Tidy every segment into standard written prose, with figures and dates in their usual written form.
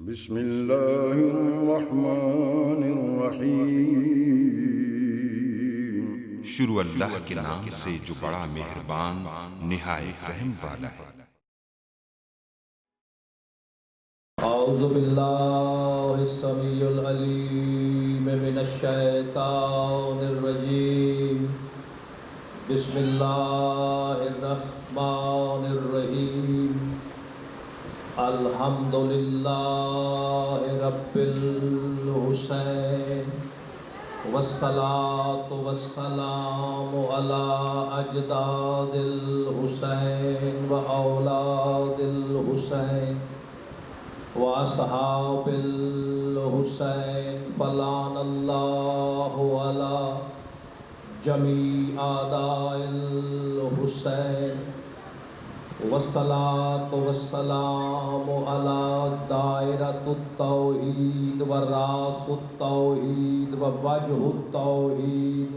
بسم اللہ الرحمن الرحیم۔ شروع اللہ کے نام سے جو بڑا مہربان نہایت رحم والا ہے۔ اعوذ باللہ السمیع العلیم من الشیطان الرجیم، بسم اللہ الرحمن الرحیم، الحمدللہ رب الحسین، والصلاة والسلام علی اجداد الحسین و اولاد الحسین وَأَصْحَابِ الْحُسَيْنِ فَلَعْنَ اللَّهُ عَلَى جَمِيعِ أَعْدَاءِ الْحُسَيْنِ، وَالصَّلَاةُ وَالسَّلَامُ عَلَى دَائِرَةُ التَّوْحِيدِ وَرَأْسُ التَّوْحِيدِ وَوَجْهُ التَّوْحِيدِ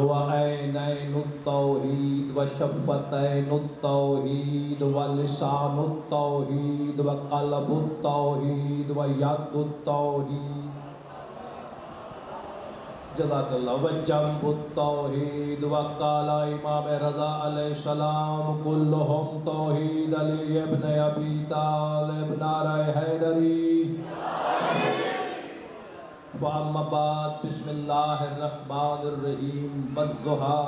وعینین التوحید وشفتین التوحید ولسان التوحید وقلب التوحید وید التوحید، جزاک اللہ، وجنب التوحید، وقال امام رضا علیہ السلام کلہم توحید علی ابن ابی طالب نعرہ حیدری۔ فاما بعد، بسم اللہ الرحمن الرحیم، والضحیٰ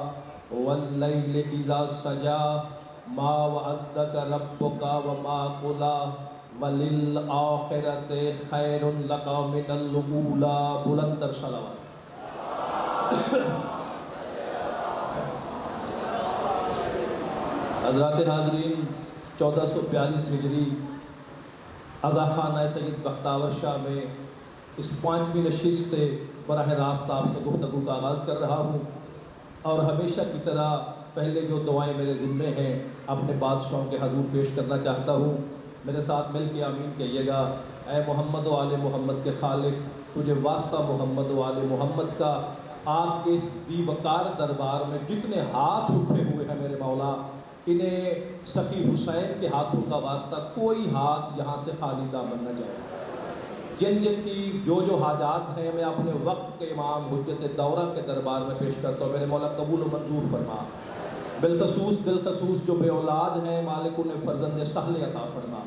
واللیل اذا سجی ما وعدک ربک وما قلی وللآخرۃ خیر لک من الاولی۔ بلند تر صلوات۔ حضرات حاضرین، 1442 ہجری عزا خانہ سید بختاور شاہ میں اس 5ویں نشست سے براہ راست آپ سے گفتگو کا آغاز کر رہا ہوں، اور ہمیشہ کی طرح پہلے جو دعائیں میرے ذمے ہیں اپنے بادشاہوں کے حضور پیش کرنا چاہتا ہوں۔ میرے ساتھ مل کے آمین کہیے گا۔ اے محمد و آل محمد کے خالق، تجھے واسطہ محمد و آل محمد کا، آپ کے اس ذی وقار دربار میں جتنے ہاتھ اٹھے ہوئے ہیں میرے مولا، انہیں سخی حسین کے ہاتھوں کا واسطہ کوئی ہاتھ یہاں سے خالی دامن نہ جائے۔ جن جن کی جو حاجات ہیں میں اپنے وقت کے امام حجت دورہ کے دربار میں پیش کرتا ہوں، میرے مولا قبول و منظور فرما۔ بالخصوص جو بے اولاد ہیں، مالک انہیں فرزند سہل عطا فرما۔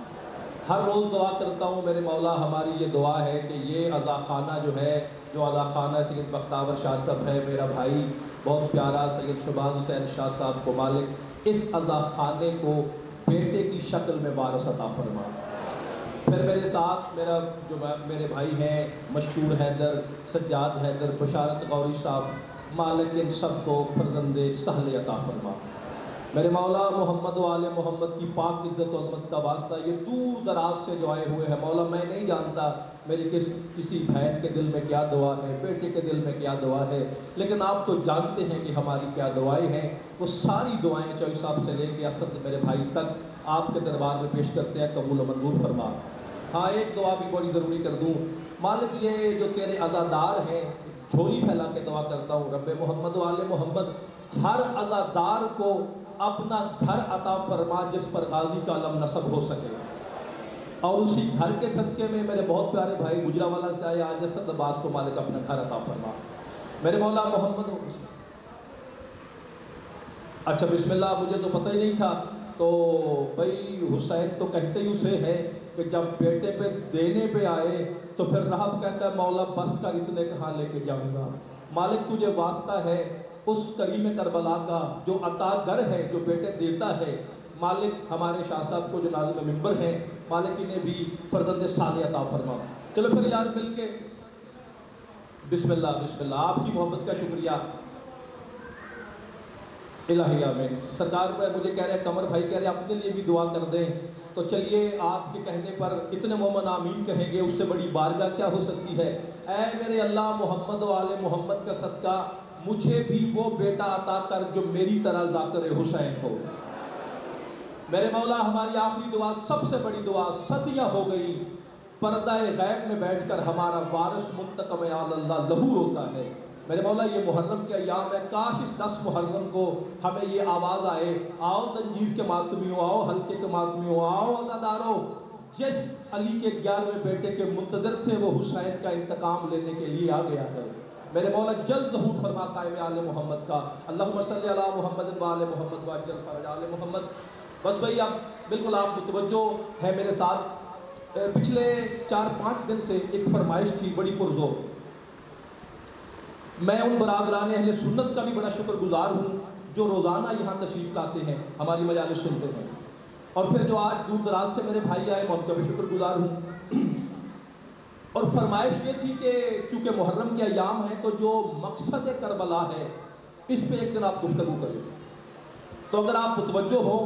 ہر روز دعا کرتا ہوں میرے مولا، ہماری یہ دعا ہے کہ یہ عزا خانہ جو ہے، جو عزا خانہ سید بختاور شاہ صاحب ہے، میرا بھائی بہت پیارا سید شبان حسین شاہ صاحب کو مالک اس عزا خانے کو بیٹے کی شکل میں وارث عطا فرما۔ پھر میرے ساتھ میرے بھائی ہیں مشکور حیدر، سجاد حیدر، بشارت غوری صاحب، مالک ان سب کو فرزند سہل عطا فرما۔ میرے مولا محمد و آل محمد کی پاک عزت و عظمت کا واسطہ یہ دور دراز سے جو آئے ہوئے ہیں مولا، میں نہیں جانتا میری کسی بہن کے دل میں کیا دعا ہے، بیٹے کے دل میں کیا دعا ہے، لیکن آپ تو جانتے ہیں کہ ہماری کیا دعائیں ہیں۔ وہ ساری دعائیں چوئی صاحب سے لے کے اسد میرے بھائی تک آپ کے دربار میں پیش کرتے ہیں، قبول و منظور فرما۔ ہاں، ایک دعا بھی بڑی ضروری کر دوں، مالک یہ جو تیرے عزادار ہیں، جھولی پھیلا کے دعا کرتا ہوں رب محمد و آل محمد ہر عزادار کو اپنا گھر عطا فرما جس پر غازی کا علم نصب ہو سکے، اور اسی گھر کے صدقے میں میرے بہت پیارے بھائی گجرانوالہ سے آئے آج اسد عباس کو مالک اپنا گھر عطا فرما۔ میرے مولا محمد اچھا بسم اللہ، مجھے تو پتہ ہی نہیں تھا، تو بھائی حسین تو کہتے ہی اسے ہے کہ جب بیٹے پہ دینے پہ آئے تو پھر رہب کہتا ہے مولا بس کر، اتنے کہاں لے کے جاؤں گا۔ مالک تجھے واسطہ ہے اس کریم کربلا کا جو عطا گر ہے، جو بیٹے دیتا ہے، مالک ہمارے شاہ صاحب کو جو ناظم منبر ہیں، مالک انہیں بھی فرزند صالح عطا فرما۔ چلو پھر یار مل کے بسم اللہ بسم اللہ، آپ کی محبت کا شکریہ الہی آمین۔ سرکار مجھے کہہ رہے ہیں، قمر بھائی کہہ رہے ہیں اپنے لیے بھی دعا کر دیں، تو چلیے آپ کے کہنے پر اتنے مومن آمین کہیں گے، اس سے بڑی بارگاہ کیا ہو سکتی ہے۔ اے میرے اللہ، محمد و آل محمد کا صدقہ مجھے بھی وہ بیٹا عطا کر جو میری طرح ذاکر حسین ہو۔ میرے مولا ہماری آخری دعا، سب سے بڑی دعا، صدیہ ہو گئی، پردہ غیب میں بیٹھ کر ہمارا وارث منتقم اللہ لہو روتا ہے۔ میرے مولا یہ محرم کے ایام ہے، کاش اس 10 محرم کو ہمیں یہ آواز آئے، آؤ زنجیر کے ماتمیوں، آؤ حلقے کے ماتمیوں، آؤ عزاداروں، جس علی کے 11ویں بیٹے کے منتظر تھے وہ حسین کا انتقام لینے کے لیے آ گیا ہے۔ میرے مولا جلد ظہور فرما قائم آل محمد کا، اللہم صلی علی محمد و آل محمد وعجل فرج آل محمد۔ بس بھائی اب بالکل آپ متوجہ ہے میرے ساتھ۔ پچھلے 4-5 دن سے ایک فرمائش تھی بڑی پرزور۔ میں ان برادران اہل سنت کا بھی بڑا شکر گزار ہوں جو روزانہ یہاں تشریف لاتے ہیں، ہماری مجالس سنتے ہیں، اور پھر جو آج دور دراز سے میرے بھائی آئے میں ان کا بھی شکر گزار ہوں۔ اور فرمائش یہ تھی کہ چونکہ محرم کے ایام ہیں تو جو مقصد کربلا ہے اس پہ ایک دن آپ گفتگو کریں۔ تو اگر آپ متوجہ ہوں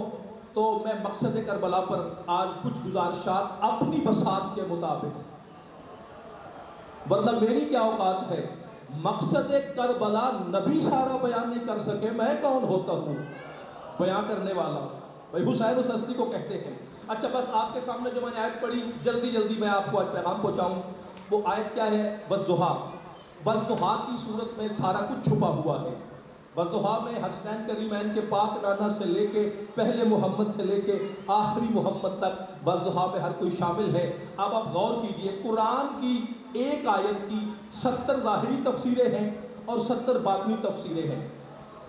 تو میں مقصد کربلا پر آج کچھ گزارشات اپنی بساط کے مطابق، ورنہ میری کیا اوقات ہے، مقصد کربلا نبی سارا بیان نہیں کر سکے، میں کون ہوتا ہوں بیان کرنے والا؟ بھائی حسین اس ہستی کو کہتے ہیں۔ اچھا بس آپ کے سامنے جو میں نے آیت پڑھی جلدی میں آپ کو آج پیغام پہنچاؤں، وہ آیت کیا ہے؟ والضحیٰ۔ والضحیٰ کی صورت میں سارا کچھ چھپا ہوا ہے۔ والضحیٰ میں حسنین کریمین کے پاک نانا سے لے کے پہلے محمد سے لے کے آخری محمد تک والضحیٰ میں ہر کوئی شامل ہے۔ اب آپ غور کیجئے، قرآن کی ایک آیت کی 70 ظاہری تفسیریں ہیں اور 70 باطنی تفسیریں ہیں۔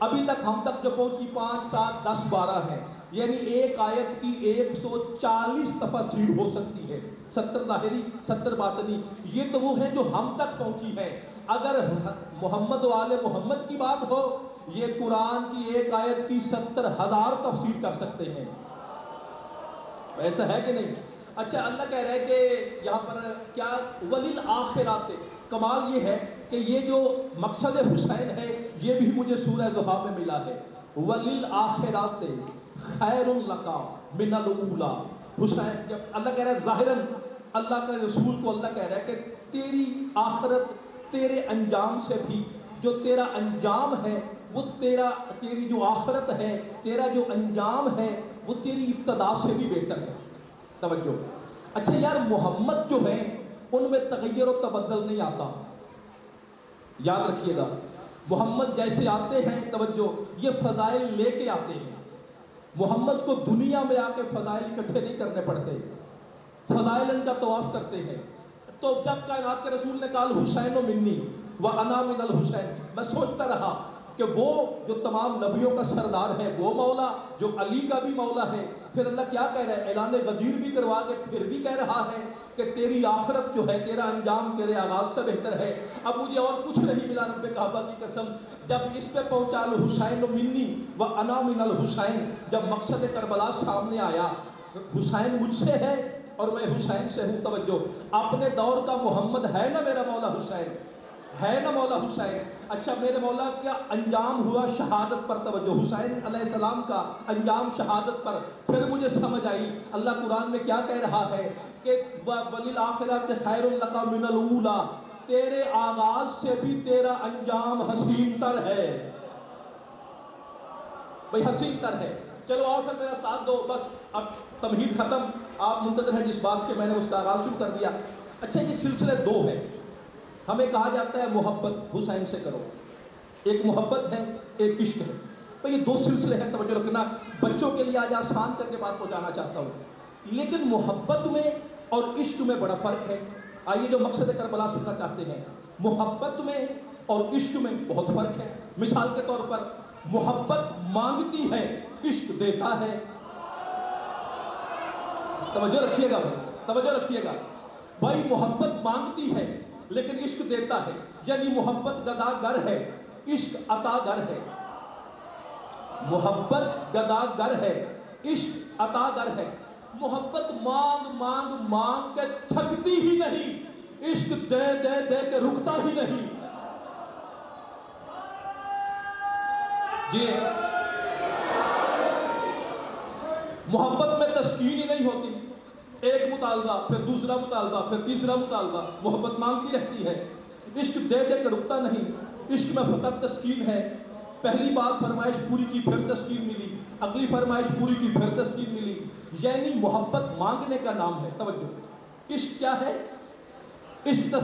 ابھی تک ہم تک جو پہنچی 5، 7، 10، 12 ہیں، یعنی ایک آیت کی 140 تفسیر ہو سکتی ہے، 70 ظاہری 70 باطنی۔ یہ تو وہ ہیں جو ہم تک پہنچی ہیں۔ اگر محمد و آل محمد کی بات ہو، یہ قرآن کی ایک آیت کی 70,000 تفسیر کر سکتے ہیں۔ ایسا ہے کہ نہیں؟ اچھا اللہ کہہ رہا ہے کہ یہاں پر کیا وَلِلْآخِرَاتِ، کمال یہ ہے کہ یہ جو مقصد حسین ہے یہ بھی مجھے سورہ ضحیٰ میں ملا ہے۔ وَلِلْآخِرَاتِ خَيْرٌ لَكَ مِنَ الْأُولَىٰ۔ حسین جب اللہ کہہ رہا ہے، ظاہراً اللہ کا رسول کو اللہ کہہ رہا ہے کہ تیری آخرت تیرے انجام سے بھی، جو تیرا انجام ہے وہ تیری جو آخرت ہے، تیرا جو انجام ہے وہ تیری ابتدا سے بھی بہتر ہے۔ توجہ۔ اچھا یار محمد جو ہیں ان میں تغیر و تبدل نہیں آتا، یاد رکھیے گا۔ محمد جیسے آتے ہیں، توجہ، یہ فضائل لے کے آتے ہیں۔ محمد کو دنیا میں آ کے فضائل اکٹھے نہیں کرنے پڑتے، فضائل ان کا طواف کرتے ہیں۔ تو جب کائنات کے رسول نے کہا حسین و منی و انا من الحسین، میں سوچتا رہا کہ وہ جو تمام نبیوں کا سردار ہے وہ مولا، جو علی کا بھی مولا ہے، پھر اللہ کیا کہہ رہا ہے؟ اعلان غدیر بھی کروا کے پھر بھی کہہ رہا ہے کہ تیری آخرت جو ہے، تیرا انجام تیرے آغاز سے بہتر ہے۔ اب مجھے اور کچھ نہیں ملا رب کعبہ کی قسم، جب اس پہ پہنچا الحسین منی و انا من الحسین، جب مقصد کربلا سامنے آیا، حسین مجھ سے ہے اور میں حسین سے ہوں۔ توجہ، اپنے دور کا محمد ہے نا میرا مولا حسین، ہے نا مولا حسین۔ اچھا میرے مولا کیا انجام ہوا؟ شہادت پر۔ توجہ، حسین علیہ السلام کا انجام شہادت پر۔ پھر مجھے سمجھ آئی اللہ قرآن میں کیا کہہ رہا ہے کہ وَلِلْآخِرَاتِ خَيْرٌ لَكَ مِنَ الْأُولَىٰ، تیرے آغاز سے بھی تیرا انجام حسین تر ہے۔ بھئی حسین تر ہے۔ چلو اور پھر میرا ساتھ دو، بس اب تمہید ختم، آپ منتظر ہیں جس بات کے میں نے اس کا آغاز شروع کر دیا۔ اچھا یہ سلسلے دو ہیں، ہمیں کہا جاتا ہے محبت حسین سے کرو، ایک محبت ہے ایک عشق ہے۔ تو یہ دو سلسلے ہیں، توجہ رکھنا، بچوں کے لیے آج آسان کر کے بات پہنچانا چاہتا ہوں، لیکن محبت میں اور عشق میں بڑا فرق ہے۔ آئیے جو مقصد کربلا سننا چاہتے ہیں، محبت میں اور عشق میں بہت فرق ہے۔ مثال کے طور پر محبت مانگتی ہے، عشق دیتا ہے۔ توجہ رکھیے گا، توجہ رکھیے گا بھائی، محبت مانگتی ہے لیکن عشق دیتا ہے، یعنی محبت گدا گر ہے، عشق عطا گر ہے۔ محبت گدا گر ہے، عشق عطا گر ہے۔ محبت مانگ مانگ مانگ کے تھکتی ہی نہیں، عشق دے دے دے کے رکتا ہی نہیں۔ جی محبت میں تسکین ہی نہیں ہوتی، ایک مطالبہ پھر دوسرا مطالبہ پھر تیسرا مطالبہ، محبت مانگتی رہتی ہے، عشق دے دے کے رکتا نہیں۔ عشق میں فقط تسکین ہے، پہلی بات فرمائش پوری کی پھر تسکین ملی، اگلی فرمائش پوری کی پھر تسکین ملی، یعنی محبت مانگنے کا نام ہے۔ توجہ، عشق کیا ہے؟ عشق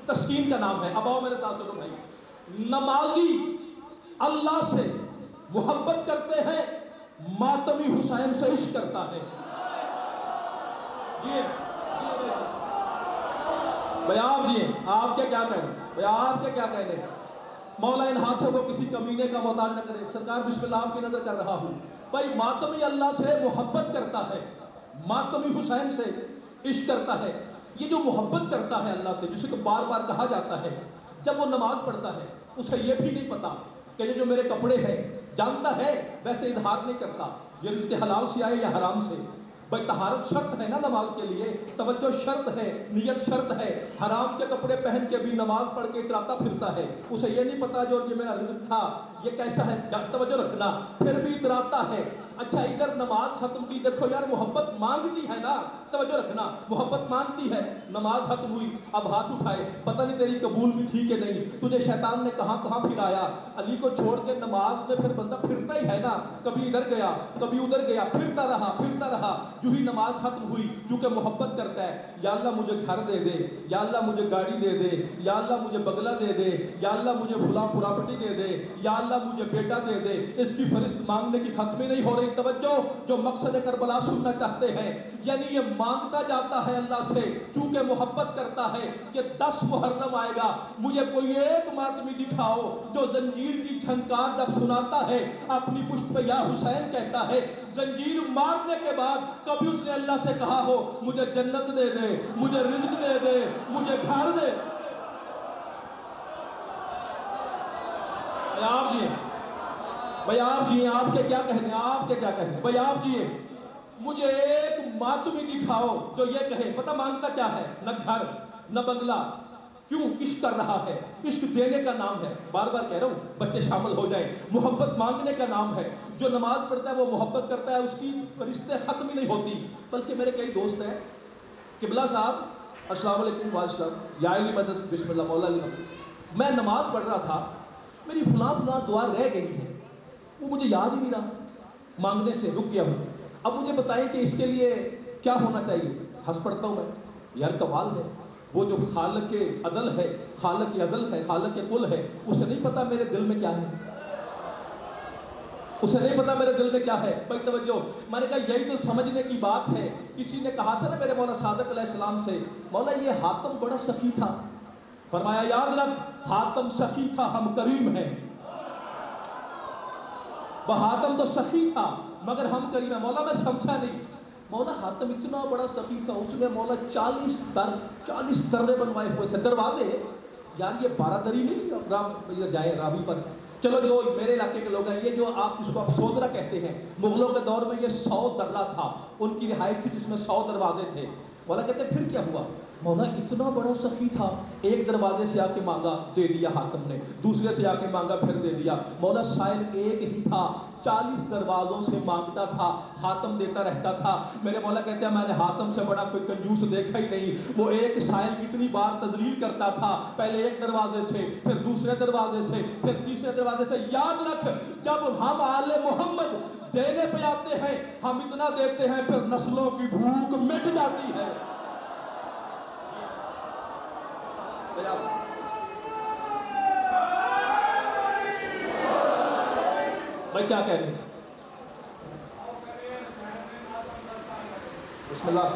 تسکین کا نام ہے۔ اب آؤ میرے ساتھ سنو بھائی، نمازی اللہ سے محبت کرتے ہیں، ماتمی حسین سے عشق کرتا ہے۔ جی بھائی آپ جی آپ کے کیا کہنے بھائی آپ کے کیا کہنے مولا ان ہاتھوں کو کسی کمینے کا محتاج نہ کرے. سرکار بسم اللہ آپ کی نظر کر رہا ہوں. بھائی ماتمی اللہ سے محبت کرتا ہے, ماتمی حسین سے عشق کرتا ہے. یہ جو محبت کرتا ہے اللہ سے, جسے کو بار بار کہا جاتا ہے, جب وہ نماز پڑھتا ہے اسے یہ بھی نہیں پتا کہ یہ جو میرے کپڑے ہیں, جانتا ہے ویسے اظہار نہیں کرتا یہ رزق حلال سے آئے یا حرام سے. بھائی طہارت شرط ہے نا نماز کے لیے, توجہ شرط ہے, نیت شرط ہے. حرام کے کپڑے پہن کے بھی نماز پڑھ کے اتراتا پھرتا ہے, اسے یہ نہیں پتا جو یہ میرا رزق تھا یہ کیسا ہے, توجہ رکھنا, پھر بھی اتراتا ہے. اچھا ادھر نماز ختم کی, دیکھو یار محبت مانگتی ہے نا, توجہ رکھنا, محبت مانگتی ہے. نماز ختم ہوئی, اب ہاتھ اٹھائے, پتہ نہیں تیری قبول بھی تھی کہ نہیں, تجھے شیطان نے کہاں کہاں پھرایا. علی کو چھوڑ کے نماز میں پھر بندہ پھرتا ہی ہے نا, کبھی ادھر گیا کبھی ادھر گیا, پھرتا رہا. جو ہی نماز ختم ہوئی, چونکہ محبت کرتا ہے, یا اللہ مجھے گھر دے دے, یا اللہ مجھے گاڑی دے دے, یا اللہ مجھے بنگلہ دے دے, یا اللہ مجھے فلاں پراپرٹی دے دے, یا اللہ مجھے بیٹا دے دے. اس کی فہرست مانگنے کی ختم ہی نہیں ہو رہی. توجہ, جو مقصد کربلا سننا چاہتے ہیں, یعنی یہ مانگتا جاتا ہے اللہ سے چونکہ محبت کرتا ہے کہ 10 محرم آئے گا, مجھے کوئی ایک ماتمی دکھاؤ جو زنجیر کی جھنکار جب سناتا ہے اپنی پشت پہ یا حسین کہتا ہے. زنجیر مارنے کے بعد کبھی اس نے اللہ سے کہا ہو مجھے جنت دے دے, مجھے رزق دے دے, مجھے گھر دے. آپ جی بھائی آپ جی آپ کے کیا کہنے, آپ کے کیا کہنے بھائی آپ جی, مجھے ایک ماتمی دکھاؤ جو یہ کہے پتہ مانگتا کیا ہے, نہ گھر نہ بنگلہ. کیوں؟ عشق کر رہا ہے. عشق دینے کا نام ہے, بار بار کہہ رہا ہوں بچے شامل ہو جائیں. محبت مانگنے کا نام ہے. جو نماز پڑھتا ہے وہ محبت کرتا ہے, اس کی فرشتے ختم ہی نہیں ہوتی. بلکہ میرے کئی دوست ہیں, قبلہ صاحب السلام علیکم وعلیکم السلام, یا علی مدد بسم اللہ مولا علی مدد. میں نماز پڑھ رہا تھا, میری فلاں دعا رہ گئی ہے, وہ مجھے یاد ہی نہیں رہا, مانگنے سے رک گیا ہوں. اب مجھے بتائیں کہ اس کے لیے کیا ہونا چاہیے. ہنس پڑتا ہوں میں, یار کمال ہے, وہ جو خالق عدل ہے, خالق ازل ہے, خالق کل ہے, اسے نہیں پتا میرے دل میں کیا ہے, اسے نہیں پتا میرے دل میں کیا ہے. بھائی توجہ, میں نے کہا یہی تو سمجھنے کی بات ہے. کسی نے کہا تھا نا میرے مولا صادق علیہ السلام سے, مولا یہ حاتم بڑا سخی تھا. فرمایا یاد رکھ حاتم سخی تھا, ہم کریم ہیں. وہ حاتم تو سخی تھا مگر ہم کریم ہیں. مولا میں سمجھا نہیں, مولا حاتم اتنا بڑا سخی تھا, اس نے مولا 40 درے بنوائے ہوئے تھے, دروازے. یار یہ 12 دری نہیں جائے راوی پر. چلو جو میرے علاقے کے لوگ ہیں, یہ جو آپ اس کو آپ سودرا کہتے ہیں, مغلوں کے دور میں یہ 100 درہ تھا, ان کی رہائش تھی جس میں 100 دروازے تھے. مولا کہتے ہیں پھر کیا ہوا, مولا اتنا بڑا سخی تھا, ایک دروازے سے آ کے مانگا دے دیا حاتم نے, دوسرے سے آ کے مانگا پھر دے دیا. مولا سائل ایک ہی تھا, 40 دروازوں سے مانگتا تھا, حاتم دیتا رہتا تھا. میرے مولا کہتے ہیں میں نے حاتم سے بڑا کوئی کنجوس دیکھا ہی نہیں. وہ ایک سائل کتنی بار تذلیل کرتا تھا, پہلے ایک دروازے سے, پھر دوسرے دروازے سے, پھر تیسرے دروازے سے. یاد رکھ جب ہم آل محمد دینے پہ آتے ہیں ہم اتنا دیتے ہیں پھر نسلوں کی بھوک مٹ جاتی ہے. بھائی کیا کہہ رہے ہیں, بسم اللہ.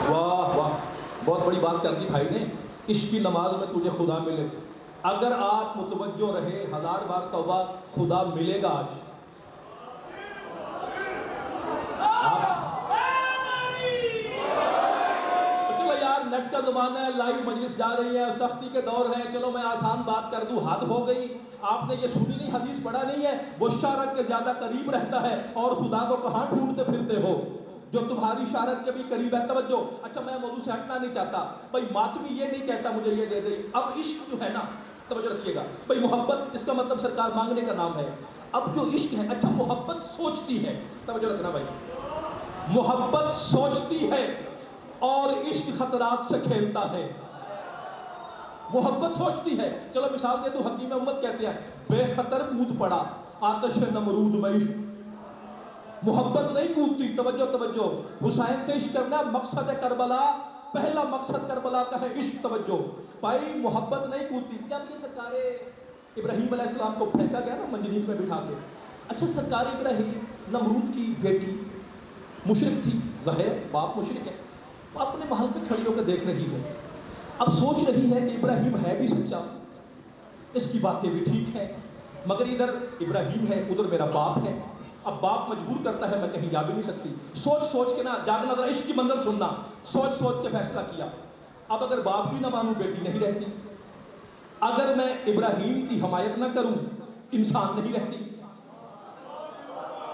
واہ واہ, بہت بڑی بات کر دی بھائی نے. عشق کی نماز میں تجھے خدا ملے. اگر آپ متوجہ رہے 1000 بار توبہ, خدا ملے گا آج. چلو یار نیٹ کا زمانہ ہے, لائیو مجلس جا رہی ہے, سختی کے دور ہے, چلو میں آسان بات کر دوں, حد ہو گئی. آپ نے یہ سنی نہیں, حدیث پڑھا نہیں ہے, وہ شارک کے زیادہ قریب رہتا ہے اور خدا کو کہاں ڈھونڈتے پھرتے ہو جو تمہاری شارک کے بھی قریب ہے. توجہ, اچھا میں موضوع سے ہٹنا نہیں چاہتا. بھائی ماتمی یہ نہیں کہتا مجھے یہ دے دے. اب عشق جو ہے نا, توجہ رکھیے گا بھائی, محبت اس کا مطلب سرکار مانگنے کا نام ہے. اب جو عشق ہے, اچھا محبت سوچتی ہے, توجہ رکھنا بھائی, محبت سوچتی ہے اور عشق خطرات سے کھیلتا ہے. محبت سوچتی ہے. چلو مثال دے دو, حکیم امت کہتے ہیں بے خطر کود پڑا آتش نمرود میں عشق. محبت نہیں کودتی. توجہ توجہ, حسین سے عشق کرنا مقصد کربلا, پہلا مقصد کربلا کا ہے عشق. توجہ بھائی, محبت نہیں کودتی. جب یہ سرکار ابراہیم علیہ السلام کو پھینکا گیا نا منجنیق میں بٹھا کے, اچھا سرکار ابراہیم نمرود کی بیٹی مشرک تھی، ظاہر باپ مشرک ہے، وہ اپنے محل پہ کھڑی ہو کے دیکھ رہی ہے، اب سوچ رہی ہے کہ ابراہیم ہے بھی سچا، اس کی باتیں بھی ٹھیک ہیں، مگر ادھر ابراہیم ہے ادھر میرا باپ ہے، اب باپ مجبور کرتا ہے میں کہیں جا بھی نہیں سکتی، سوچ سوچ کے نا جاگنا ذرا عشق کی منظر سننا، سوچ سوچ کے فیصلہ کیا، اب اگر باپ بھی نہ مانوں بیٹی نہیں رہتی، اگر میں ابراہیم کی حمایت نہ کروں انسان نہیں رہتی،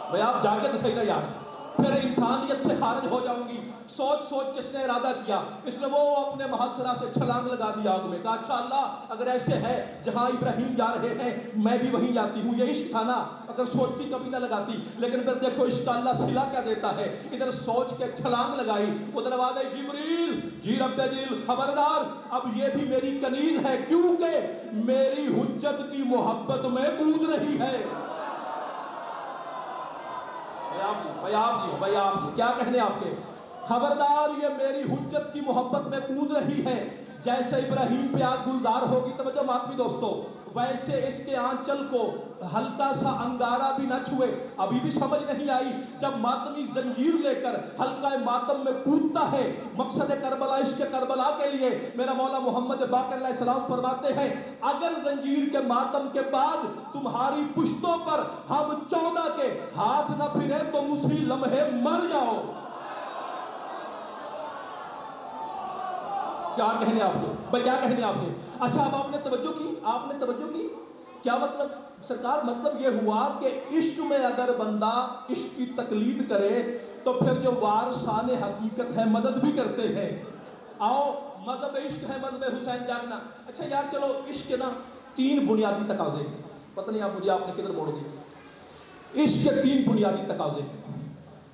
بھئی آپ جا کے تو صحیح نہ یار، پھر انسانیت سے خارج ہو جاؤں گی، سوچ سوچ کس نے ارادہ کیا، اس نے وہ اپنے محلسرا سے چھلانگ لگا دی آگ میں، کہا اچھا اللہ اگر ایسے ہے جہاں ابراہیم جا رہے ہیں میں بھی وہیں جاتی ہوں، یہ عشق تھا نا، اگر سوچتی کبھی نہ لگاتی، لیکن پھر دیکھو عشق کا اللہ صلہ کیا دیتا ہے، ادھر سوچ کے چھلانگ لگائی، ادھر آواز آئی جبریل جی رب جلیل خبردار اب یہ بھی میری کنیز ہے کیونکہ میری حجت کی محبت میں کود رہی ہے۔ بھائی آپ جی کیا کہنے آپ کے، خبردار یہ میری حجت کی محبت میں کود رہی ہے، جیسے ابراہیم پہ آگ گلزار ہوگی، توجہ ماتمی دوستو، ویسے اس کے آنچل کو ہلکا سا انگارہ بھی نہ چھوئے، ابھی بھی سمجھ نہیں آئی، جب ماتمی زنجیر لے کر حلقہ ماتم میں کودتا ہے، مقصد کربلا عشق کربلا کے لیے، میرا مولا محمد باقر علیہ السلام فرماتے ہیں اگر زنجیر کے ماتم کے بعد تمہاری پشتوں پر ہم 14 کے ہاتھ نہ پھرے تم اسی لمحے مر جاؤ۔ کیا کہنے آپ کے بھائی، کیا کہنے آپ کے، اچھا اب آپ نے توجہ کی، کیا مطلب سرکار، مطلب یہ ہوا کہ عشق میں اگر بندہ عشق کی تقلید کرے تو پھر جو وارثان حقیقت ہے مدد بھی کرتے ہیں، آؤ مذہب عشق ہے مذہب حسین جاگنا، اچھا یار چلو عشق کے نا 3 بنیادی تقاضے ہیں، پتہ نہیں آپ مجھے آپ نے کدھر موڑ دی، عشق کے 3 بنیادی تقاضے ہیں،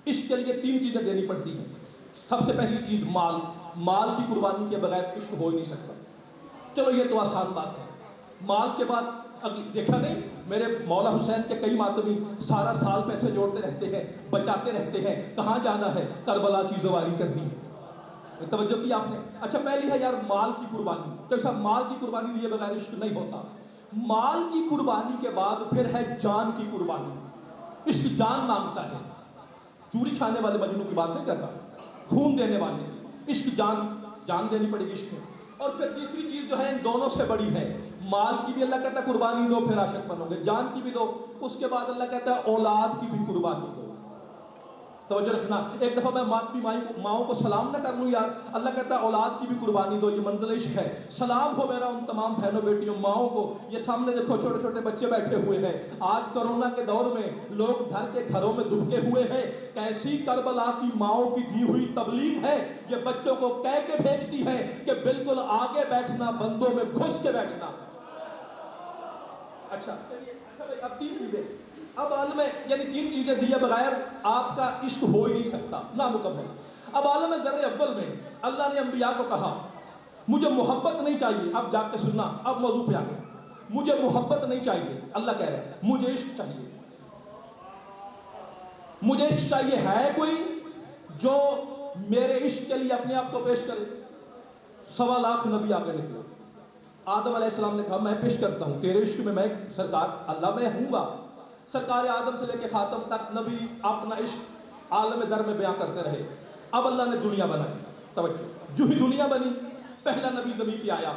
عشق کے لیے 3 چیزیں دینی پڑتی ہیں، سب سے پہلی چیز مال کی قربانی کے بغیر عشق ہو ہی نہیں سکتا، چلو یہ تو آسان بات ہے، مال کے بعد دیکھا نہیں میرے مولا حسین کے کئی ماتمی سارا سال پیسے جوڑتے رہتے ہیں، بچاتے رہتے ہیں، کہاں جانا ہے کربلا کی زواری کرنی ہے، توجہ کی آپ نے، اچھا پہلی ہے یار مال کی قربانی، تو ایسا مال کی قربانی دیے بغیر عشق نہیں ہوتا، مال کی قربانی کے بعد پھر ہے جان کی قربانی، عشق جان مانگتا ہے، چوری کھانے والے مجنوں کی بات نہیں کر رہا، خون دینے والے کی، عشق جان دینی پڑے گی عشق میں، اور پھر تیسری چیز جو ہے ان دونوں سے بڑی ہے، مال کی بھی اللہ کہتا ہے قربانی دو پھر عاشق بنو گے، جان کی بھی دو، اس کے بعد اللہ کہتا ہے اولاد کی بھی قربانی دو، توجہ رکھنا، ایک دفعہ میں ماتمی ماؤں کو سلام نہ کر لوں یار، اللہ کہتا ہے اولاد کی بھی قربانی دو، یہ منزل عشق ہے، سلام ہو میرا ان تمام بہنوں بیٹیوں ماؤں کو، یہ سامنے دیکھو چھوٹے چھوٹے بچے بیٹھے ہوئے ہیں، آج کرونا کے دور میں لوگ گھر کے گھروں میں دبکے ہوئے ہیں، کیسی کربلا کی ماؤں کی دی ہوئی تبلیغ ہے، یہ بچوں کو کہہ کے بھیجتی ہے کہ بالکل آگے بیٹھنا، بندوں میں گھس کے بیٹھنا، اچھا بھائی اب 3 چیزیں، اب عالم یعنی 3 چیزیں دیے بغیر آپ کا عشق ہو ہی نہیں سکتا، نامکمل، اب عالم ذر اول میں اللہ نے انبیاء کو کہا مجھے محبت نہیں چاہیے، اب جا کے سننا، اب موضوع پہ آ گئے، مجھے محبت نہیں چاہیے، اللہ کہہ رہے ہیں مجھے عشق چاہیے، مجھے عشق چاہیے، ہے کوئی جو میرے عشق کے لیے اپنے آپ کو پیش کرے، 1.25 لاکھ نبی آگے نکلے، آدم علیہ السلام نے کہا میں پیش کرتا ہوں تیرے عشق میں، میں سرکار اللہ میں ہوں گا، سرکار آدم سے لے کے خاتم تک نبی اپنا عشق عالم ذر میں بیان کرتے رہے، اب اللہ نے دنیا بنائی، توجہ جو ہی دنیا بنی پہلا نبی زمین پہ آیا،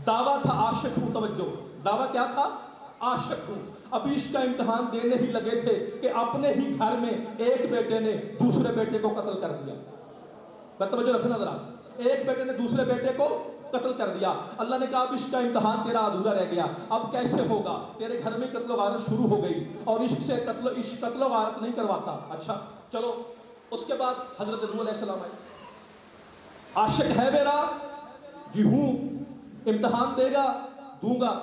دعویٰ تھا عاشق ہوں، توجہ دعویٰ کیا تھا، عاشق ہوں، اب عشق کا امتحان دینے ہی لگے تھے کہ اپنے ہی گھر میں ایک بیٹے نے دوسرے بیٹے کو قتل کر دیا، توجہ رکھنا ذرا، ایک بیٹے نے دوسرے بیٹے کو قتل کر دیا، اللہ نے کہا اب عشق کا امتحان تیرا ادھورا رہ گیا، اب کیسے ہوگا، تیرے گھر میں قتل و غارت شروع ہو گئی، اور عشق سے قتل و غارت نہیں کرواتا، اچھا چلو، اس کے بعد حضرت نوح علیہ السلام آئے، عاشق ہے میرا، جی ہوں، امتحان دے گا، دوں گا،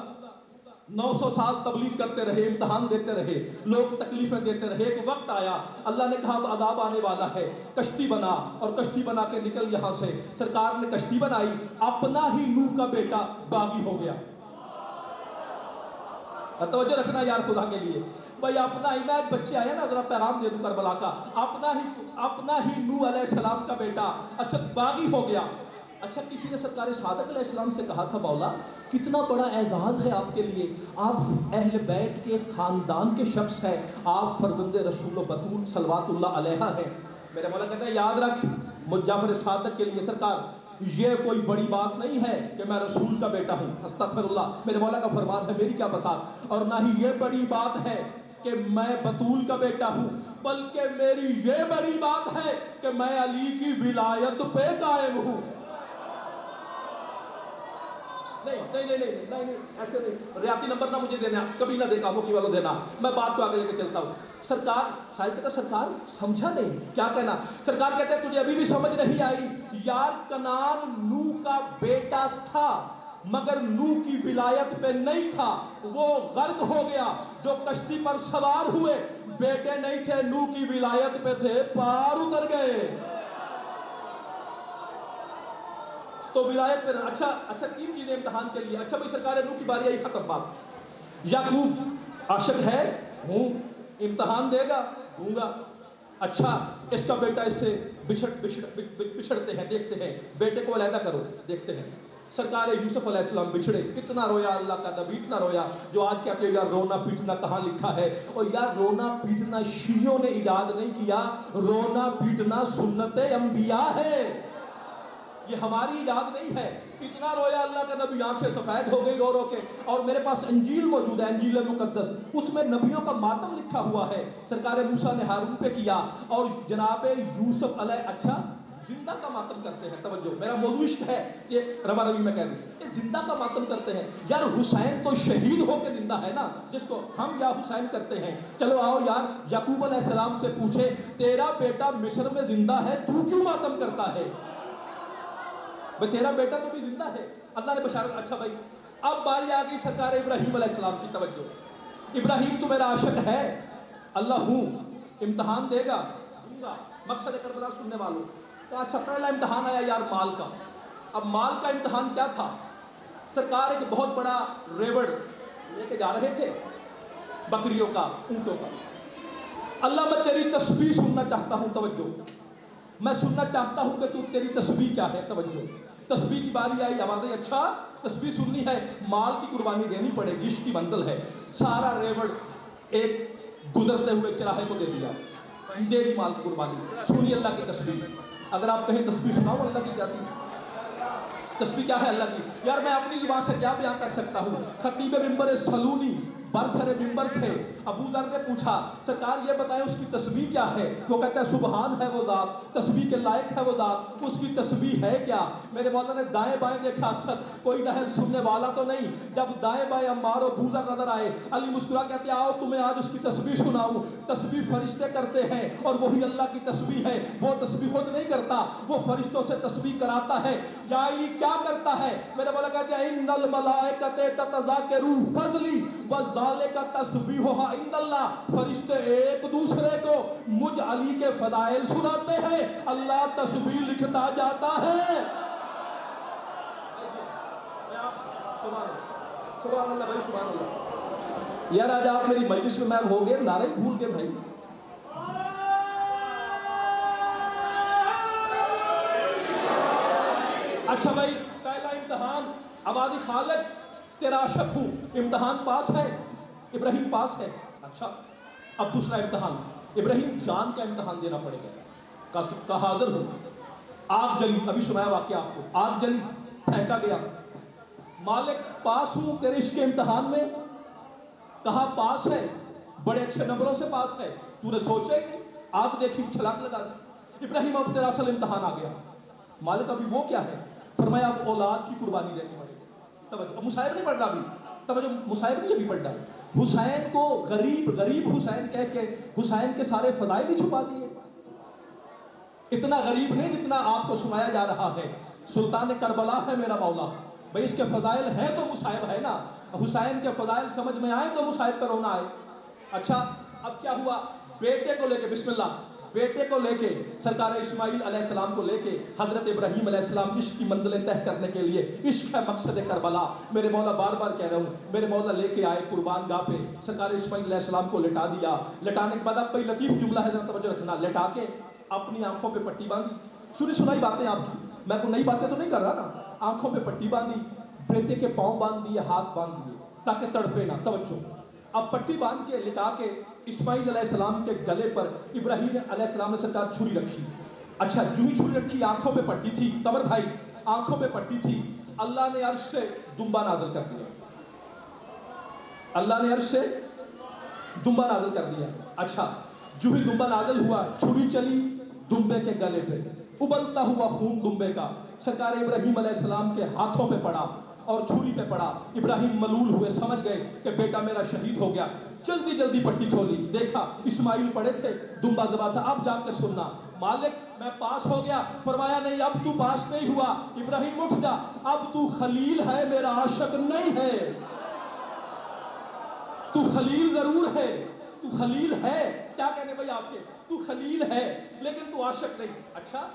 900 سال تبلیغ کرتے رہے، امتحان دیتے رہے، لوگ تکلیفیں دیتے رہے، ایک وقت آیا اللہ نے کہا اب عذاب آنے والا ہے، کشتی بنا، اور کشتی بنا کے نکل یہاں سے، سرکار نے کشتی بنائی، اپنا ہی نوح کا بیٹا باغی ہو گیا، توجہ رکھنا یار خدا کے لیے، بھائی اپنا ہی، میں ایک بچے آئے نا ذرا پیغام دے دوں کربلا کا، اپنا ہی نوح علیہ السلام کا بیٹا اسد باغی ہو گیا، اچھا کسی نے سرکار صادق علیہ السلام سے کہا تھا مولا کتنا بڑا اعزاز ہے آپ کے لیے، آپ اہل بیت کے خاندان کے شخص ہیں، آپ فرزند رسول و بطول صلوات اللہ علیہ ہیں۔ میرے مولا کہتے ہیں یاد رکھ مجھ جعفر صادق کے لیے سرکار یہ کوئی بڑی بات نہیں ہے کہ میں رسول کا بیٹا ہوں، استغفر اللہ، میرے مولا کا فرمان ہے میری کیا بساط، اور نہ ہی یہ بڑی بات ہے کہ میں بطول کا بیٹا ہوں، بلکہ میری یہ بڑی بات ہے کہ میں علی کی ولایت پہ قائم ہوں۔ نہیں ایسے نہیں، ریاتی نمبر نہ مجھے دینا، کبھی نہ دے کاموں کی والو دینا، میں بات کو آگے لے کے چلتا ہوں۔ سرکار شاید کہتا سرکار سمجھا نہیں کیا کہنا، سرکار کہتے ہیں تجھے ابھی بھی سمجھ نہیں آئی، یار کنعان نوح کا بیٹا تھا مگر نوح کی ولایت پہ نہیں تھا، وہ غرق ہو گیا، جو کشتی پر سوار ہوئے بیٹے نہیں تھے، نوح کی ولایت پہ تھے، پار اتر گئے۔ تو ولایت پر اچھا تین چیزیں امتحان کے لیے، اچھا بھائی سرکار نوح کی باری آئی، ختم بات۔ یعقوب عاشق ہے ہوں، امتحان دے گا دوں گا، اچھا اس کا بیٹا اس سے بچھڑتے ہیں، دیکھتے ہیں، بیٹے کو علیحدہ کرو، دیکھتے ہیں۔ سرکار یوسف علیہ السلام بچھڑے، اتنا رویا اللہ کا نبی، اتنا رویا، جو آج کہتے ہیں یار رونا پیٹنا کہاں لکھا ہے، اور یار رونا پیٹنا شیعوں نے ایجاد نہیں کیا، رونا پیٹنا سنت انبیاء ہے، یہ ہماری ایجاد نہیں ہے۔ اتنا رویا اللہ کا نبی، آنکھیں سفید ہو گئی رو رو کے، اور میرے پاس انجیل موجود ہے، انجیل مقدس، اس میں نبیوں کا ماتم لکھا ہوا ہے، سرکار موسیٰ نے ہارون پہ کیا، اور جناب یوسف علیہ اچھا زندہ کا ماتم کرتے ہیں۔ توجہ، میرا موضوع عشق ہے کہ ربا ربی میں کہہ دوں، یہ زندہ کا ماتم کرتے ہیں۔ یار حسین تو شہید ہو کے زندہ ہے نا، جس کو ہم یا حسین کرتے ہیں۔ چلو آؤ یار یعقوب علیہ السلام سے پوچھے تیرا بیٹا مصر میں زندہ ہے، تو کیوں ماتم کرتا ہے؟ بھئی تیرا بیٹا تو بھی زندہ ہے، اللہ نے بشارت۔ اچھا بھائی اب باری آ گئی سرکار ابراہیم علیہ السلام کی، توجہ، ابراہیم تو میرا عاشق ہے، اللہ ہوں، امتحان دے گا دوں گا، مقصد کربلا سننے والوں تو اچھا پہلا امتحان آیا یار مال کا۔ اب مال کا امتحان کیا تھا، سرکار ایک بہت بڑا ریوڑ لے کے جا رہے تھے، بکریوں کا، اونٹوں کا۔ اللہ میں تیری تسبیح سننا چاہتا ہوں، توجہ، میں سننا چاہتا ہوں کہ تو تیری تسبیح کیا ہے، توجہ، تسبیح کی باری آئی، آوازیں اچھا تسبیح سننی ہے، مال کی قربانی دینی پڑے گی، عشق کی منزل ہے۔ سارا ریوڑ ایک گزرتے ہوئے چراہے کو دے دیا، دے دی مال کی قربانی، سنی اللہ کی تسبیح۔ اگر آپ کہیں تسبیح سناؤ اللہ کی کیا تھی، تسبیح کیا ہے اللہ کی، یار میں اپنی زبان سے کیا بیان کر سکتا ہوں۔ خطیب منبر سلونی برسر منبر تھے، ابو ذر نے پوچھا سرکار یہ بتائیں اس کی تسبیح کیا ہے، وہ کہتا ہے سبحان ہے وہ ذات، تسبیح کے لائق ہے وہ ذات، اس کی تسبیح ہے کیا؟ میرے مولا نے دائیں بائیں دیکھا، کوئی نہل سننے والا تو نہیں، جب دائیں بائیں عمار و ابو ذر نظر آئے، علی مسکرا کہتے ہیں آؤ تمہیں آج اس کی تسبیح سناؤں۔ تسبیح فرشتے کرتے ہیں اور وہی اللہ کی تسبیح ہے، وہ تسبیح خود نہیں کرتا، وہ فرشتوں سے تسبیح کراتا ہے۔ یا علی کیا کرتا ہے، میرے مولا کہتے ہیں ان الملائکۃ تتذاکروا فضلی وذالک تسبیحھا عند اللہ، فرشتے ایک دوسرے کو مجھ علی کے فضائل سناتے ہیں، اللہ تسبیح لکھتا جاتا ہے۔ سبحان اللہ بھائی، سبحان اللہ۔ یار آج آپ میری مجلس میں ہو گئے نعرے بھول کے بھائی۔ اچھا بھائی پہلا امتحان، عبادی خالق تیرا عاشق ہوں، امتحان پاس ہے، ابراہیم پاس ہے۔ اچھا اب دوسرا امتحان، ابراہیم جان کا امتحان دینا پڑے گا، کہا حاضر ہوں، آگ جلی، ابھی سنایا واقعہ آپ کو، آگ جلی، پھینکا گیا، مالک پاس ہوں تیرے عشق کے امتحان میں، کہا پاس ہے، بڑے اچھے نمبروں سے پاس ہے، تو نے سوچا ہی نہیں، آگ دیکھی چھلانگ لگا دی۔ ابراہیم اب تیرا اصل امتحان آ گیا، مالک ابھی وہ کیا ہے، فرمایا اب اولاد کی قربانی دینی پڑے گی۔ توجہ، مصائب نہیں پڑھ رہا ابھی، توجہ مصائب نہیں ابھی پڑھ رہا، حسین کو غریب حسین کہہ کے حسین کے سارے فضائل ہی چھپا دیے، اتنا غریب نہیں جتنا آپ کو سنایا جا رہا ہے، سلطان کربلا ہے میرا مولا، بھئی اس کے فضائل ہیں تو مصائب ہے نا، حسین کے فضائل سمجھ میں آئے تو مصائب پر رونا آئے۔ اچھا اب کیا ہوا، بیٹے کو لے کے، بسم اللہ، بیٹے کو لے کے، سرکار اسماعیل علیہ السلام کو لے کے حضرت ابراہیم علیہ السلام عشق کی منزلیں طے کرنے کے لیے، عشق ہے مقصد کربلا، میرے مولا بار بار کہہ رہا ہوں، میرے مولا لے کے آئے قربان گاہ پہ، سرکار اسماعیل علیہ السلام کو لٹا دیا، لٹانے کے بعد اب کوئی لطیف جملہ ہے ذرا توجہ رکھنا، لٹا کے اپنی آنکھوں پہ پٹی باندھی، سنی سنائی باتیں آپ کی، میں کوئی نئی باتیں تو نہیں کر رہا نا. آنکھوں پہ پٹی باندھی, بیٹے کے پاؤں باندھ دیے, ہاتھ باندھ دیے تاکہ تڑپے نہ. توجہ, اب پٹی باندھ کے لٹا کے اسماعیل علیہ السلام کے گلے پر ابراہیم علیہ السلام نے سرکار چھری رکھی. اچھا, جو ہی چھری رکھی, آنکھوں پہ پٹی تھی. قمر بھائی, آنکھوں پہ پٹی تھی. اللہ نے عرش سے دمبا نازل کر دیا. اللہ نے عرش سے دمبا نازل کر دیا. اچھا, جو ہی دمبا نازل ہوا, چھری چلی دمبے کے گلے پہ, ابلتا ہوا خون دمبے کا سرکار ابراہیم علیہ السلام کے ہاتھوں پہ پڑا اور چھری پہ پڑا. ابراہیم ملول ہوئے, سمجھ گئے کہ بیٹا میرا شہید ہو گیا. جلدی جلدی پٹی کھولی, دیکھا اسماعیل پڑے تھے, دمبا ذبح تھا. اب جا کے سننا, مالک میں پاس ہو گیا. فرمایا نہیں, اب تو پاس نہیں ہوا. ابراہیم اٹھ جا, اب تو خلیل ہے, میرا عاشق نہیں ہے. تو خلیل ضرور ہے, تو خلیل ہے, کیا کہنے بھائی آپ کے, تو خلیل ہے لیکن تو عاشق نہیں. اچھا,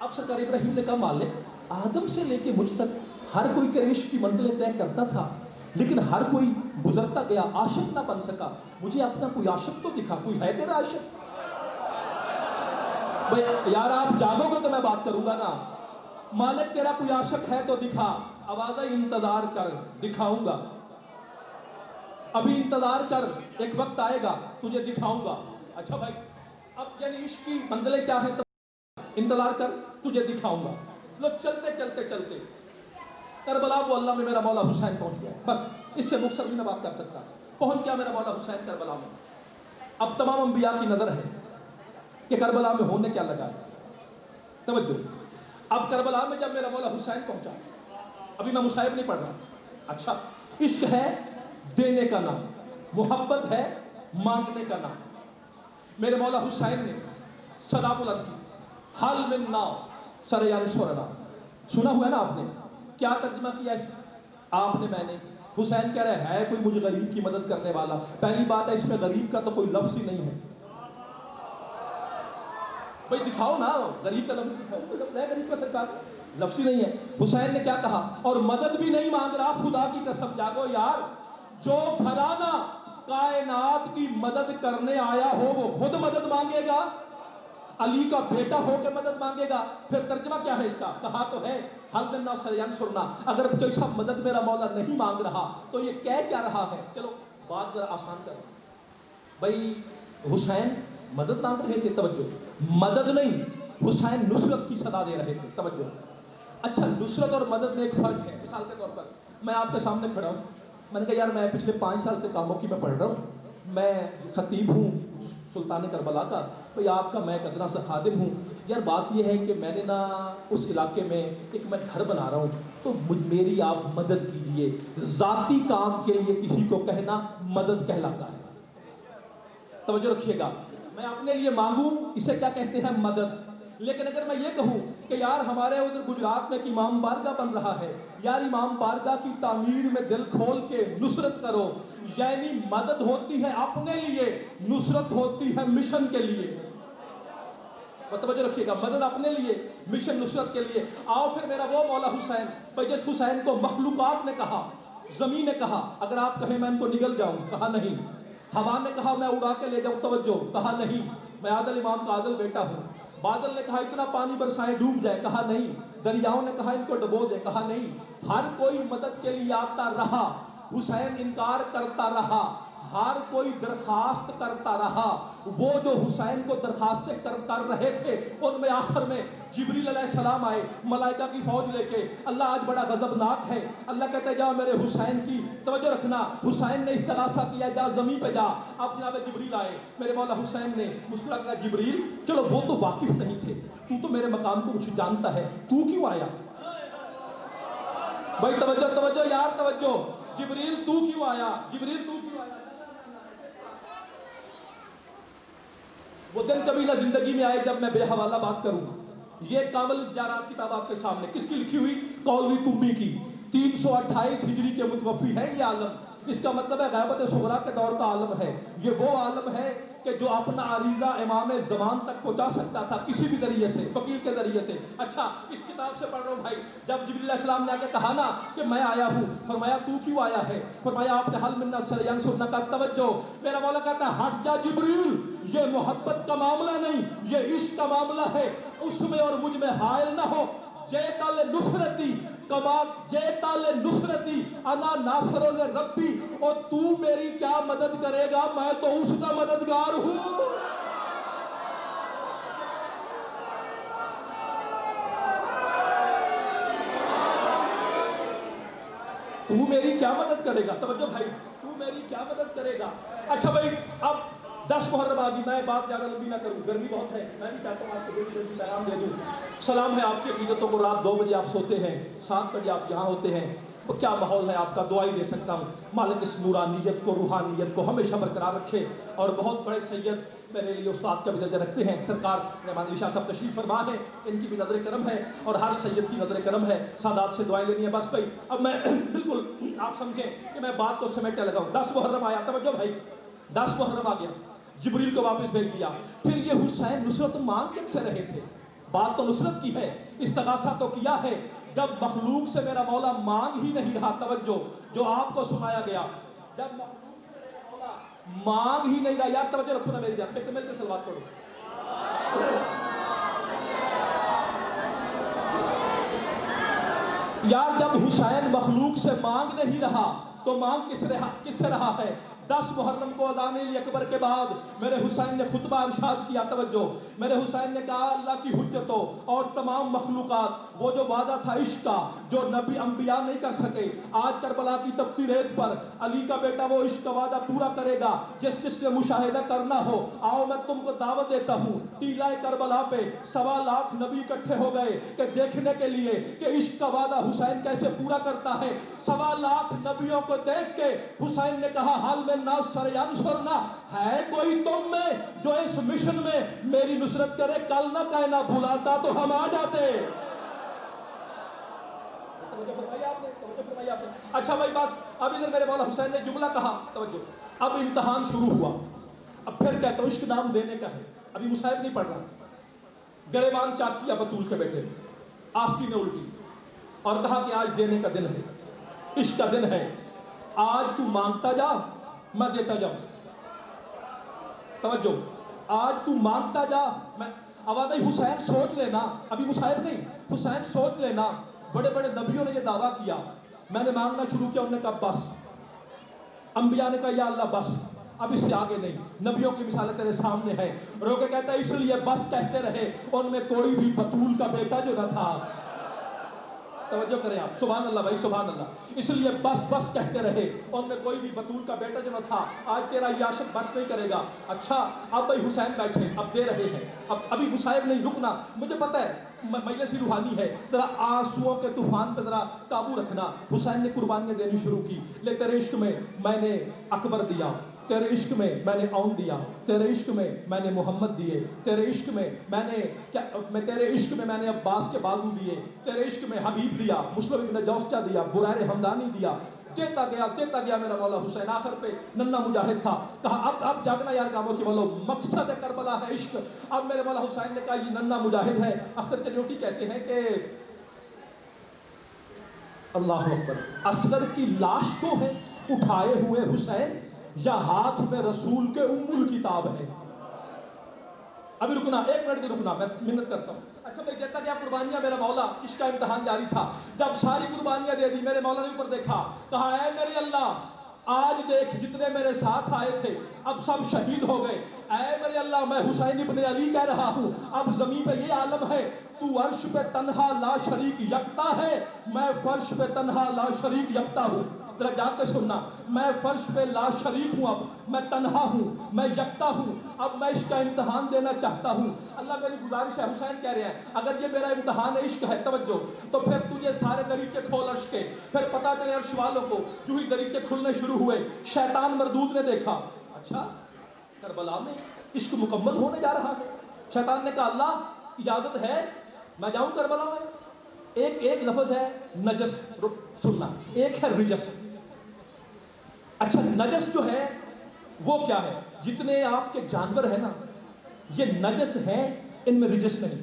اب سرکار ابراہیم نے کہا مالک آدم سے لے کے مجھ تک ہر کوئی کرش کی منزلیں طے کرتا تھا, لیکن ہر کوئی گزرتا گیا, عاشق نہ بن سکا. مجھے اپنا کوئی عاشق تو دکھا, کوئی ہے تیرا عاشق؟ بھائی یار آپ جاگو گے تو میں بات کروں گا نا. مالک تیرا کوئی عاشق ہے تو دکھا. آواز آئی, انتظار کر دکھاؤں گا. ابھی انتظار کر, ایک وقت آئے گا تجھے دکھاؤں گا. اچھا بھائی, اب یعنی عشق کی منزلیں کیا ہیں, انتظار کر تجھے دکھاؤں گا. لو چلتے چلتے چلتے کربلا وہ اللہ میں میرا مولا حسین پہنچ گیا. بس اس سے مختصر بھی نہ بات کر سکتا. پہنچ گیا میرا مولا حسین کربلا میں. اب تمام انبیاء کی نظر ہے کہ کربلا میں ہونے کیا لگا ہے. توجہ, اب کربلا میں جب میرا مولا حسین پہنچا, ابھی میں مصائب نہیں پڑھ رہا. اچھا, عشق ہے دینے کا نام, محبت ہے مانگنے کا نام. میرے مولا حسین نے صدا بلند کی, حل من ناو سر ینصرنا. سنا ہوا ہے نا آپ نے, کیا ترجمہ کیا اس آپ نے, میں نے. حسین کہہ رہے ہے کوئی مجھے غریب کی مدد کرنے والا. پہلی بات ہے اس میں غریب کا تو کوئی لفظ ہی نہیں ہے. بھائی دکھاؤ نا, غریب کا لفظ دکھاؤ, کوئی لفظ ہے غریب کا سرکار؟ لفظ ہی نہیں ہے. حسین نے کیا کہا, اور مدد بھی نہیں مانگ رہا, خدا کی قسم. جاگو یار, جو گھرانہ کائنات کی مدد کرنے آیا ہو وہ خود مدد مانگے گا, علی کا بیٹا ہو کے مدد مانگے گا. پھر ترجمہ کیا ہے اس کا؟ کہا تو ہے حل من ناو سر ینصرنا. اگر کوئی سب مدد میرا مولا نہیں مانگ رہا تو یہ کہہ کیا رہا ہے؟ چلو بات ذرا آسان کر. بھائی حسین مدد مانگ رہے تھے, توجہ, مدد نہیں, حسین نصرت کی صدا دے رہے تھے. توجہ. اچھا, نصرت اور مدد میں ایک فرق ہے. مثال کے طور پر میں آپ کے سامنے کھڑا ہوں, میں نے کہا یار میں پچھلے 5 سال سے کاموں کی میں پڑھ رہا ہوں, میں خطیب ہوں سلطان کربلا کا, بھئی آپ کا میں ایک ادنا سا خادم ہوں. یار بات یہ ہے کہ میں نے نا اس علاقے میں ایک میں گھر بنا رہا ہوں, تو میری آپ مدد کیجئے. ذاتی کام کے لیے کسی کو کہنا مدد کہلاتا ہے. توجہ رکھیے گا, میں اپنے لیے مانگوں اسے کیا کہتے ہیں, مدد. لیکن اگر میں یہ کہوں کہ یار ہمارے ادھر گجرات میں ایک امام بارگاہ بن رہا ہے, یار امام بارگاہ کی تعمیر میں دل کھول کے نصرت کرو, یعنی مدد ہوتی ہے اپنے لیے, نصرت ہوتی ہے مشن کے لیے. توجہ رکھیے گا, مدد اپنے لیے, مشن نصرت کے لیے. آؤ پھر میرا وہ مولا حسین, بھئی جس حسین کو مخلوقات نے کہا, زمین نے کہا اگر آپ کہیں میں ان کو نگل جاؤں, کہا نہیں. ہوا نے کہا میں اڑا کے لے جاؤں, توجہ, کہا نہیں. میں عادل امام کا عادل بیٹا ہوں. بادل نے کہا اتنا پانی برسائیں ڈوب جائے, کہا نہیں. دریاؤں نے کہا ان کو ڈبو دے, کہا نہیں. ہر کوئی مدد کے لیے آتا رہا, حسین انکار کرتا رہا. ہر کوئی درخواست کرتا رہا. وہ جو حسین کو درخواستیں کر رہے تھے, ان میں آخر میں جبریل علیہ السلام آئے ملائکہ کی فوج لے کے. اللہ آج بڑا غضبناک ہے. اللہ کہتے جاؤ میرے حسین کی, توجہ رکھنا, حسین نے استغاثہ کیا, جا زمین پہ جا. اب جناب جبریل آئے, میرے مولا حسین نے مسکرا کہا جبریل, چلو وہ تو واقف نہیں تھے, تو میرے مقام کو کچھ جانتا ہے, تو کیوں آیا؟ بھائی توجہ توجہ یار توجہ, جبریل تو کیوں آیا, جبریل تو کیوں آیا؟ وہ دن کبھی نہ زندگی میں آئے جب میں بے حوالہ بات کروں. یہ کامل زیارات کتاب آپ کے سامنے, کس کی لکھی ہوئی؟ قولوی کمی کی. 328 ہجری کے متوفی ہے یہ عالم. اس کا مطلب ہے غیبت صغریٰ کے دور کا عالم ہے. یہ وہ عالم ہے کہ جو اپنا عریضہ امام زمان تک پہنچا سکتا تھا کسی بھی ذریعے سے, وکیل کے ذریعے سے. اچھا, اس کتاب سے پڑھ رہا ہوں بھائی. جب جبریل علیہ السلام نے آ کے کہا نا کہ میں آیا ہوں, فرمایا تو کیوں آیا ہے؟ فرمایا آپ نے حل من ناصر ینصرنا کا. توجہ, میرا مولا کہتا ہے ہٹ جا جبریل, یہ محبت کا معاملہ نہیں, یہ عشق کا معاملہ ہے. اس میں اور مجھ میں حائل نہ ہو. جئت لنصرتی کما جئت لنصرتی انا ناصر لربی، اور تو میری کیا مدد کرے گا، میں تو اس کا مددگار ہوں۔ تو میری کیا مدد کرے گا، توجہ بھائی، تو میری کیا مدد کرے گا۔ اچھا بھائی، اب 10 محرم آگی، میں بات زیادہ لمبی نہ کروں، گرمی بہت ہے، میں بھی چاہتا ہوں آپ کو جلدی پیغام دے دوں۔ سلام ہے آپ کی عقیدتوں کو، رات 2 بجے آپ سوتے ہیں، 7 بجے آپ یہاں ہوتے ہیں، وہ کیا ماحول ہے آپ کا، دعائی دے سکتا ہوں۔ مالک اس نورانیت کو، روحانیت کو ہمیشہ برقرار رکھے، اور بہت بڑے سید میرے لیے استاد کا بھی درجہ رکھتے ہیں، سرکار نعمان علی شاہ صاحب تشریف فرما ہے، ان کی بھی نظر کرم ہے، اور ہر سید کی نظر کرم ہے، سادات سے دعائیں لینی ہے۔ بس بھائی اب میں بالکل آپ سمجھیں کہ میں بات کو سمیٹنے لگا ہوں۔ 10 محرم آیا، توجہ بھائی، 10 محرم آ گیا، جبریل کو واپس بھیج دیا۔ پھر یہ حسین نصرت مانگ کن سے رہے تھے؟ بات تو نصرت کی ہے، استغاثہ تو کیا ہے، جب مخلوق سے میرا مولا مانگ ہی نہیں رہا، توجہ جو آپ کو سنایا گیا، جب مخلوق سے میرا مولا مانگ ہی نہیں رہا، یار توجہ رکھو نا میری جان، ایک مل کے صلوات پڑھو۔ یار جب حسین مخلوق سے مانگ نہیں رہا تو مانگ کس سے رہا ہے؟ 10 محرم کو اذان اکبر کے بعد میرے حسین نے خطبہ ارشاد کیا، توجہ، میرے حسین نے کہا اللہ کی حجتوں اور تمام مخلوقات، وہ جو وعدہ تھا عشق کا جو نبی انبیاء نہیں کر سکے، آج کربلا کی تپتی ریت پر علی کا بیٹا وہ عشق کا وعدہ پورا کرے گا۔ جس نے مشاہدہ کرنا ہو آؤ میں تم کو دعوت دیتا ہوں۔ ٹیلہ کربلا پہ 1.25 لاکھ نبی اکٹھے ہو گئے کہ دیکھنے کے لیے کہ عشق کا وعدہ حسین کیسے پورا کرتا ہے۔ 1.25 لاکھ نبیوں کو دیکھ کے حسین نے کہا حال میں ناصر ینصرنا، ہے کوئی تم میں جو اس مشن میں میری نصرت کرے، کل نہ کہنا بھلاتا تو ہم آ جاتے۔ اچھا بھائی بس اب ادھر میرے مولا حسین نے جملہ کہا، توجہ، اب امتحان شروع ہوا، اب پھر کہتا ہوں عشق نام دینے کا ہے، ابھی مصاحب نہیں پڑھ رہا۔ گریبان چاک کیا بطول کے بیٹے، آستینیں الٹی اور کہا کہ آج دینے کا دن ہے، عشق کا دن ہے، آج تو مانگتا جا میں دیتا جاؤں۔ توجہ، آج تو مانگتا جا میں، آواز آئی حسین سوچ لینا، ابھی مصاحب نہیں، حسین سوچ لینا، بڑے بڑے نبیوں نے یہ دعویٰ کیا، میں نے مانگنا شروع کیا، انہوں نے کہا بس، انبیاء نے کہا یا اللہ بس، اب اس سے آگے نہیں، نبیوں کی مثالیں تیرے سامنے ہیں۔ رو کے کہتا ہے اس لیے بس کہتے رہے، ان میں کوئی بھی بطول کا بیٹا جو نہ تھا۔ توجہ کریں آپ، سبحان اللہ بھائی، سبحان اللہ، اس لیے بس بس کہتے رہے، ان میں کوئی بھی بطول کا بیٹا جو نہ تھا، آج تیرا یہ عاشق بس نہیں کرے گا۔ اچھا اب بھائی حسین بیٹھے، اب دے رہے ہیں، ابھی مصاحب نہیں، رکنا، مجھے پتہ ہے مجلس روحانی ہے، ذرا آنسوؤں کے طوفان پہ ذرا قابو رکھنا۔ حسین نے قربانیاں دینی شروع کی، لے تیرے عشق میں میں نے اکبر دیا، تیرے عشق میں میں نے اون دیا، تیرے عشق میں میں نے محمد دیے، تیرے عشق میں تیرے عشق میں میں نے عباس کے بازو دیے، تیرے عشق میں حبیب دیا، مسلم ابن جوستہ دیا، بریر حمدانی دیا، دیتا گیا میرا مولا حسین۔ آخر پہ ننھا مجاہد تھا، کہا اب جاگنا یار کاموں کی بولو، مقصد کربلا ہے عشق۔ اب میرے مولا حسین نے کہا یہ ننھا مجاہد ہے، اختر چنوٹی کہتے ہیں کہ اللہ اکبر، اصغر کی لاش کو ہے اٹھائے ہوئے حسین، یا ہاتھ میں رسول کے الکتاب ہے۔ ابھی رکنا، 1 منٹ بھی رکنا، میں منت کرتا ہوں۔ اچھا بھائی دیتا گیا قربانیاں، میرا مولا اس کا امتحان جاری تھا، جب ساری قربانیاں دے دی میرے مولا نے اوپر دیکھا، کہا اے میرے اللہ آج دیکھ جتنے میرے ساتھ آئے تھے اب سب شہید ہو گئے، اے میرے اللہ میں حسین ابن علی کہہ رہا ہوں، اب زمین پہ یہ عالم ہے تو عرش پہ تنہا لا شریک یکتا ہے، میں فرش پہ تنہا لا شریک یکتا ہوں۔ ذرا جان کے سننا، میں فرش پہ لا شریک ہوں، اب میں تنہا ہوں، میں یکتا ہوں، اب میں اس کا امتحان دینا چاہتا ہوں۔ اللہ میری گزارش ہے، حسین کہہ رہے ہیں اگر یہ میرا امتحان عشق ہے، توجہ، تو پھر تجھے سارے دریچے کھول عرش کے، پھر پتا چلے عرش والوں کو، جو ہی دریچے کھلنے شروع ہوئے، شیطان مردود نے دیکھا، اچھا کربلا میں عشق مکمل ہونے جا رہا ہے۔ شیطان نے کہا اللہ اجازت ہے میں جاؤں کربلا میں؟ ایک لفظ ہے نجس، سننا، ایک ہے رجس۔ اچھا نجس جو ہے وہ کیا ہے؟ جتنے آپ کے جانور ہیں نا یہ نجس ہیں، ان میں رجس نہیں۔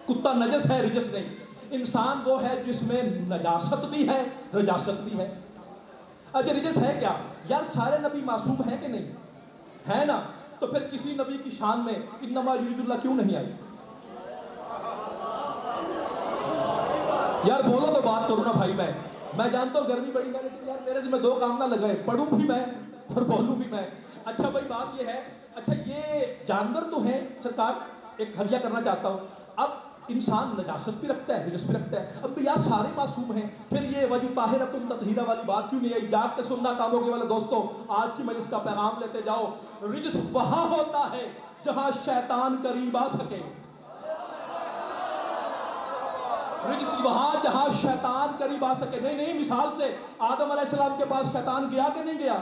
کتا نجس ہے، رجس نہیں۔ انسان وہ ہے جس میں نجاست بھی ہے، رجاست بھی ہے۔ اچھا رجس ہے کیا؟ یار سارے نبی معصوم ہیں کہ نہیں؟ ہے نا؟ تو پھر کسی نبی کی شان میں انما یرید اللہ کیوں نہیں آئی؟ یار بولو تو بات کروں نا بھائی. میں جانتا ہوں گرمی بڑی ہے لیکن یار میرے ذمہ 2 کام نہ لگائے, پڑھوں بھی میں اور بولوں بھی میں. اچھا بھائی بات یہ ہے, اچھا یہ جانور تو ہیں سرکار, ایک ہدیہ کرنا چاہتا ہوں. اب انسان نجاست بھی رکھتا ہے, نجس بھی رکھتا ہے, اب یار سارے معصوم ہیں, پھر یہ وجو طاہرۃ تطہیرہ والی بات کیوں نہیں ہے؟ جاگ کے سننا کاموں کے والے دوستوں, آج کی مجلس کا پیغام لیتے جاؤ. رجس وہاں ہوتا ہے جہاں شیطان قریب آ سکے. رجس وہاں جہاں شیطان قریب آ سکے. نہیں مثال سے آدم علیہ السلام کے پاس شیطان گیا کہ نہیں گیا؟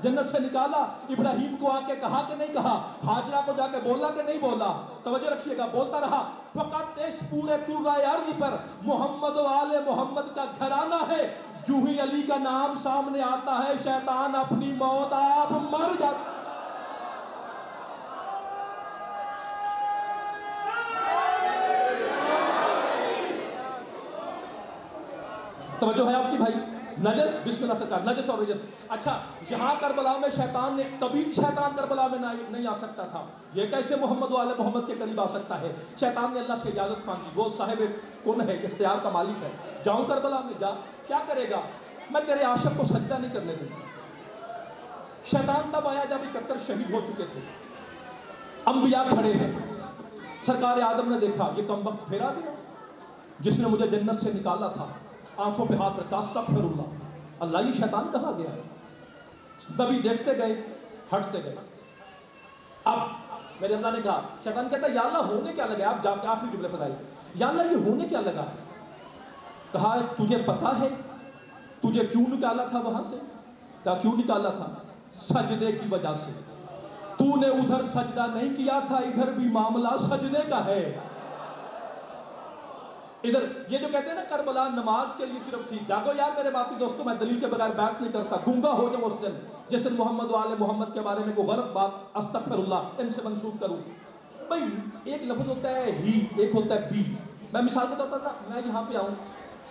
جنت سے نکالا. ابراہیم کو آ کے کہا کہ نہیں کہا؟ ہاجرہ کو جا کے بولا کہ نہیں بولا؟ توجہ رکھیے گا, بولتا رہا. فقط اس پورے کرۂ ارض پر محمد و آل محمد کا گھرانہ ہے. جو ہی علی کا نام سامنے آتا ہے شیطان اپنی موت آپ مر جاتا. توجہ ہے آپ کی بھائی؟ نجس, بسم اللہ سرکار, نجس اور رجس. اچھا یہاں کربلا میں شیطان نے, کبھی شیطان کربلا میں نہیں آ سکتا تھا. یہ کیسے محمد و آل محمد کے قریب آ سکتا ہے؟ شیطان نے اللہ سے اجازت مانگی, وہ صاحب کن ہے, اختیار کا مالک ہے. جاؤں کربلا میں, جا, کیا کرے گا؟ میں تیرے عاشق کو سجدہ نہیں کرنے دوں گا. شیطان تب آیا جب 71 شہید ہو چکے تھے, انبیاء کھڑے ہیں. سرکار آدم نے دیکھا یہ کمبخت پھیرا گیا جس نے مجھے جنت سے نکالا تھا. آنکھوں پہ ہاتھ رکھا, استغفر اللہ, اللہ یہ شیطان کہاں گیا ہے؟ نبی دیکھتے گئے, ہٹتے گئے. اب میرے اللہ نے کہا, شیطان کہتا ہے یا اللہ ہونے کیا لگا ہے؟ آپ جا کے آخری جملے فضائل, یا اللہ یہ ہونے کیا لگا ہے؟ کہا تجھے پتا ہے تجھے کیوں نکالا تھا وہاں سے؟ کہا کیوں نکالا تھا؟ سجدے کی وجہ سے. تو نے ادھر سجدہ نہیں کیا تھا, ادھر بھی معاملہ سجدے کا ہے. ادھر یہ جو کہتے ہیں نا کربلا نماز کے لیے صرف تھی. جاگو یار میرے باپی دوستوں, میں دلیل کے بغیر بات نہیں کرتا. گنگا ہو جاؤں اس دن جیسے محمد و آل محمد کے بارے میں کوئی غلط بات استغفر اللہ ان سے منسوب کروں. بھائی ایک لفظ ہوتا ہے ہی, ایک ہوتا ہے بی. میں مثال کے طور پر میں یہاں پہ آؤں,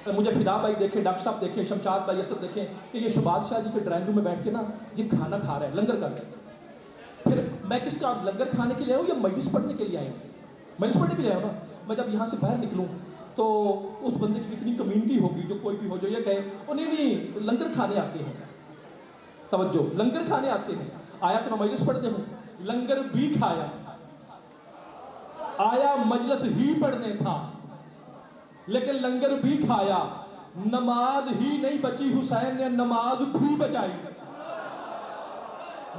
مجھے فدا بھائی دیکھیں, ڈاکٹر صاحب دیکھیں, شمشاد بھائی یہ سب دیکھیں کہ یہ شباد شاہ جی کے ڈرائنگ روم میں بیٹھ کے نا یہ کھانا کھا رہے ہیں, لنگر کر رہے ہیں. پھر میں کس کا لنگر کھانے کے لیے آؤں یا مجلس پڑھنے کے لیے آئے ہوں؟ مجلس پڑھنے کے لیے آؤں نا. میں جب یہاں سے باہر نکلوں تو اس بندے کی اتنی کمیونٹی ہوگی جو کوئی بھی ہو جو یہ کہے وہ نہیں لنگر کھانے آتے ہیں. توجہ, لنگر کھانے آتے ہیں. آیا تو میں مجلس پڑھتے ہوں, لنگر بھی کھایا, آیا مجلس ہی پڑھنے تھا, لیکن لنگر بھی کھایا. نماز ہی نہیں بچی, حسین نے نماز بھی بچائی.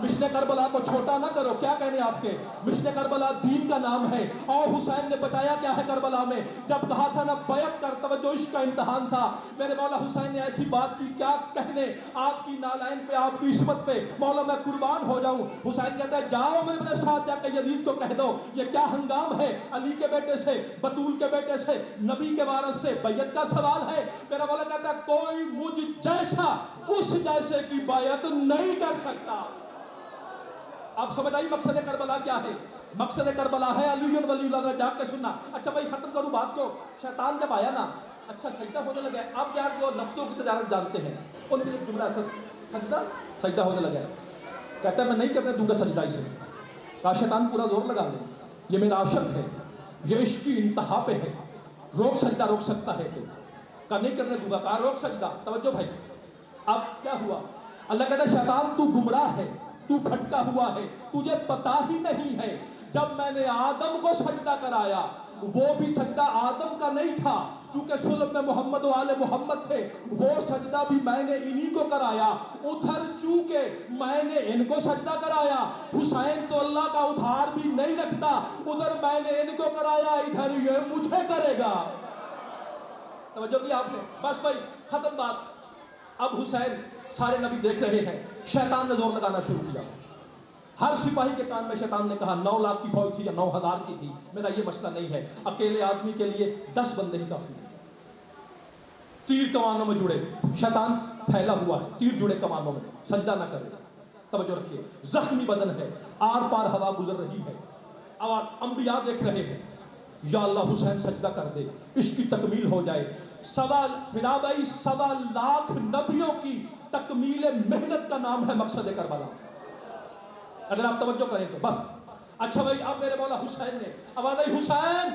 مشن کربلا کو چھوٹا نہ کرو. کیا کہنے آپ کے؟ مشن کربلا دین کا نام ہے. اور حسین نے بتایا کیا ہے کربلا میں, جب کہا تھا نا بیعت کر, توجہ عشق کا امتحان تھا. میرے مولا حسین نے ایسی بات کی, کیا کہنے آپ کی نالائن پہ, آپ کی عصمت پہ, مولا میں قربان ہو جاؤں. حسین کہتا ہے جاؤ میرے ساتھ جا کے یزید کو کہہ دو یہ کیا ہنگام ہے, علی کے بیٹے سے, بطول کے بیٹے سے, نبی کے وارث سے بیعت کا سوال ہے. میرا مولا کہتا ہے کوئی مجھ جیسا اس جیسے کی بیعت نہیں کر سکتا. اب سمجھ آئی مقصد کربلا کیا ہے؟ مقصد کربلا ہے علی ولی اللہ, جا کے سننا. اچھا بھائی ختم کروں بات کو. شیطان جب آیا نا, اچھا سجدہ ہونے لگا. اب یار جو لفظوں کی تجارت جانتے ہیں ان کے لیے جملہ سجدہ ہونے لگا. کہتا ہے میں نہیں کرنے دوں گا سجدہ اسے. کہا شیطان پورا زور لگا لے, یہ میرا عاشق ہے, یہ عشق کی انتہا پہ ہے, روک سجدہ روک سکتا ہے تو. کہا نہیں کرنے دوں گا. کہا روک سجدہ. توجہ بھائی, اب کیا ہوا؟ اللہ کہتا ہے شیطان تو گمراہ ہے, تو بھٹکا ہوا ہے, تجھے پتا ہی نہیں ہے جب میں نے آدم کو سجدہ کرایا وہ بھی سجدہ آدم کا نہیں تھا, چونکہ صلب میں محمد و آل محمد تھے, وہ سجدہ بھی میں نے انہی کو کرایا. ادھر چونکہ میں نے ان کو سجدہ کرایا, حسین تو اللہ کا ادھار بھی نہیں رکھتا, ادھر میں نے ان کو کرایا, ادھر یہ مجھے کرے گا. توجہ کی آپ نے؟ بس بھائی ختم بات. اب حسین, سارے نبی دیکھ رہے ہیں, شیطان نے زور لگانا شروع کیا. ہر سپاہی کے کان میں شیطان نے کہا 9 لاکھ کی فوج تھی یا 9,000 کی تھی, میرا یہ مسئلہ نہیں ہے, اکیلے آدمی کے لیے 10 بندے ہی کافی ہیں. تیر کمانوں میں جڑے, شیطان پھیلا ہوا ہے, تیر جڑے کمانوں میں, سجدہ نہ کرے. توجہ رکھیے, زخمی بدن ہے, آر پار ہوا گزر رہی ہے, اب انبیاء دیکھ رہے ہیں. یا اللہ حسین سجدہ کر دے, اس کی تکمیل ہو جائے. فدا بھائی 1.25 لاکھ نبیوں کی تکمیل محنت کا نام ہے مقصد کربلا, اگر آپ توجہ کریں تو بس. اچھا بھائی اب میرے مولا حسین نے آواز آئی, حسین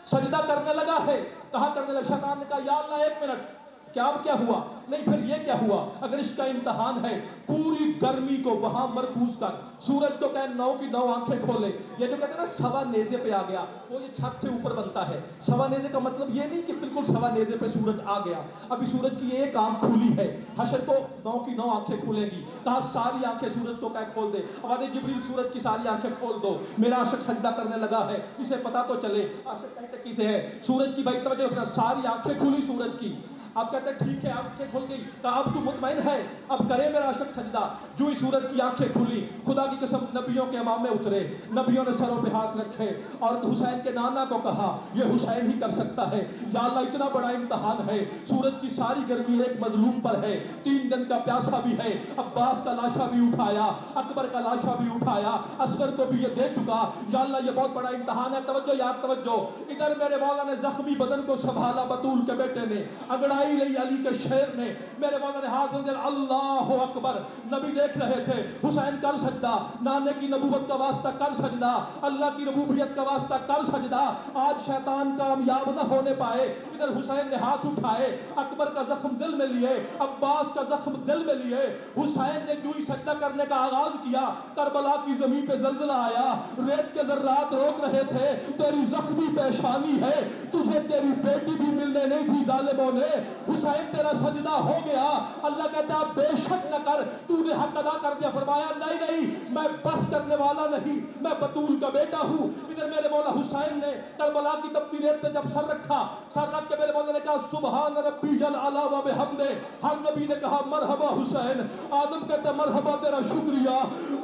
سجدہ کرنے لگا ہے. کہا کرنے لگا, شیطان نے کہا یا اللہ 1 منٹ, کیا اب کیا ہوا؟ نہیں پھر یہ کیا ہوا؟ اگر اس کا امتحان ہے, پوری گرمی کو وہاں مرکوز کر, سورج کو کہے 9 کی 9 آنکھیں کھولے. یہ جو کہتے ہیں نا سوا نیزے پہ آ گیا, وہ یہ چھت سے اوپر بنتا ہے. سوا نیزے کا مطلب یہ نہیں کہ بالکل سوا نیزے پہ سورج آ گیا, ابھی سورج کی ایک آنکھ کھولی ہے. حشر کو 9 کی 9 آنکھیں کھولیں گی. کہا ساری آنکھیں سورج کو کہے کھول دے. آواز جبریل سورج کی ساری آنکھیں کھول دو, میرا عاشق سجدہ کرنے لگا ہے, اسے پتا تو چلے. عاشق کہتے کسے ہے؟ سورج کی. بھائی توجہ رکھنا, ساری آنکھیں کھلی سورج کی. اب کہتے ہیں ٹھیک ہے آنکھیں کھل گئی. کہا اب تو مطمئن ہے, اب کرے میرا عاشق سجدہ. جو ہی سورج کی آنکھیں کھلی, خدا کی قسم نبیوں کے امام میں اترے, نبیوں نے سروں پہ ہاتھ رکھے اور حسین کے نانا کو کہا یہ حسین ہی کر سکتا ہے. یا اللہ اتنا بڑا امتحان ہے, سورج کی ساری گرمی ایک مظلوم پر ہے, 3 دن کا پیاسا بھی ہے. عباس کا لاشا بھی اٹھایا, اکبر کا لاشا بھی اٹھایا, اصغر کو بھی یہ دے چکا. یا اللہ یہ بہت بڑا امتحان ہے. توجہ یار توجہ, ادھر میرے مولا نے زخمی بدن کو سنبھالا, بطول کے بیٹے نے انگڑائی لئی علی کے شیر نے, میرے مولا نے ہاتھ بلند اللہ اکبر. نبی دیکھ رہے تھے, حسین کر سجدہ, نانے کی نبوت کا واسطہ کر سجدہ, اللہ کی ربوبیت کا واسطہ کر سجدہ. آج شیطان کامیاب نہ ہونے پائے. ادھر حسین نے ہاتھ اٹھائے, اکبر کا زخم دل میں لیے, عباس کا زخم دل میں لیے. حسین نے جو ہی سجدہ کرنے کا آغاز کیا, کربلا کی زمین پہ زلزلہ آیا, ریت کے ذرات روک رہے تھے. تیری زخمی پیشانی ہے, تجھے تیری بیٹی بھی ملنے نہیں تھی ظالموں نے. حسین تیرا سجدہ ہو گیا. اللہ کہتا ہے بے شک نہ کر, تو نے حق ادا کر دیا. فرمایا نہیں نہیں, میں بس کرنے والا نہیں, میں بطول کا بیٹا ہوں. ادھر میرے مولا حسین نے کربلا کی تپتی ریت پہ جب سر رکھا, سر رکھ کے میرے مولا نے کہا سبحان ربی العلی و بحمدہ. ہر نبی نے کہا مرحبا حسین. آدم کہتا مرحبا تیرا شکریہ,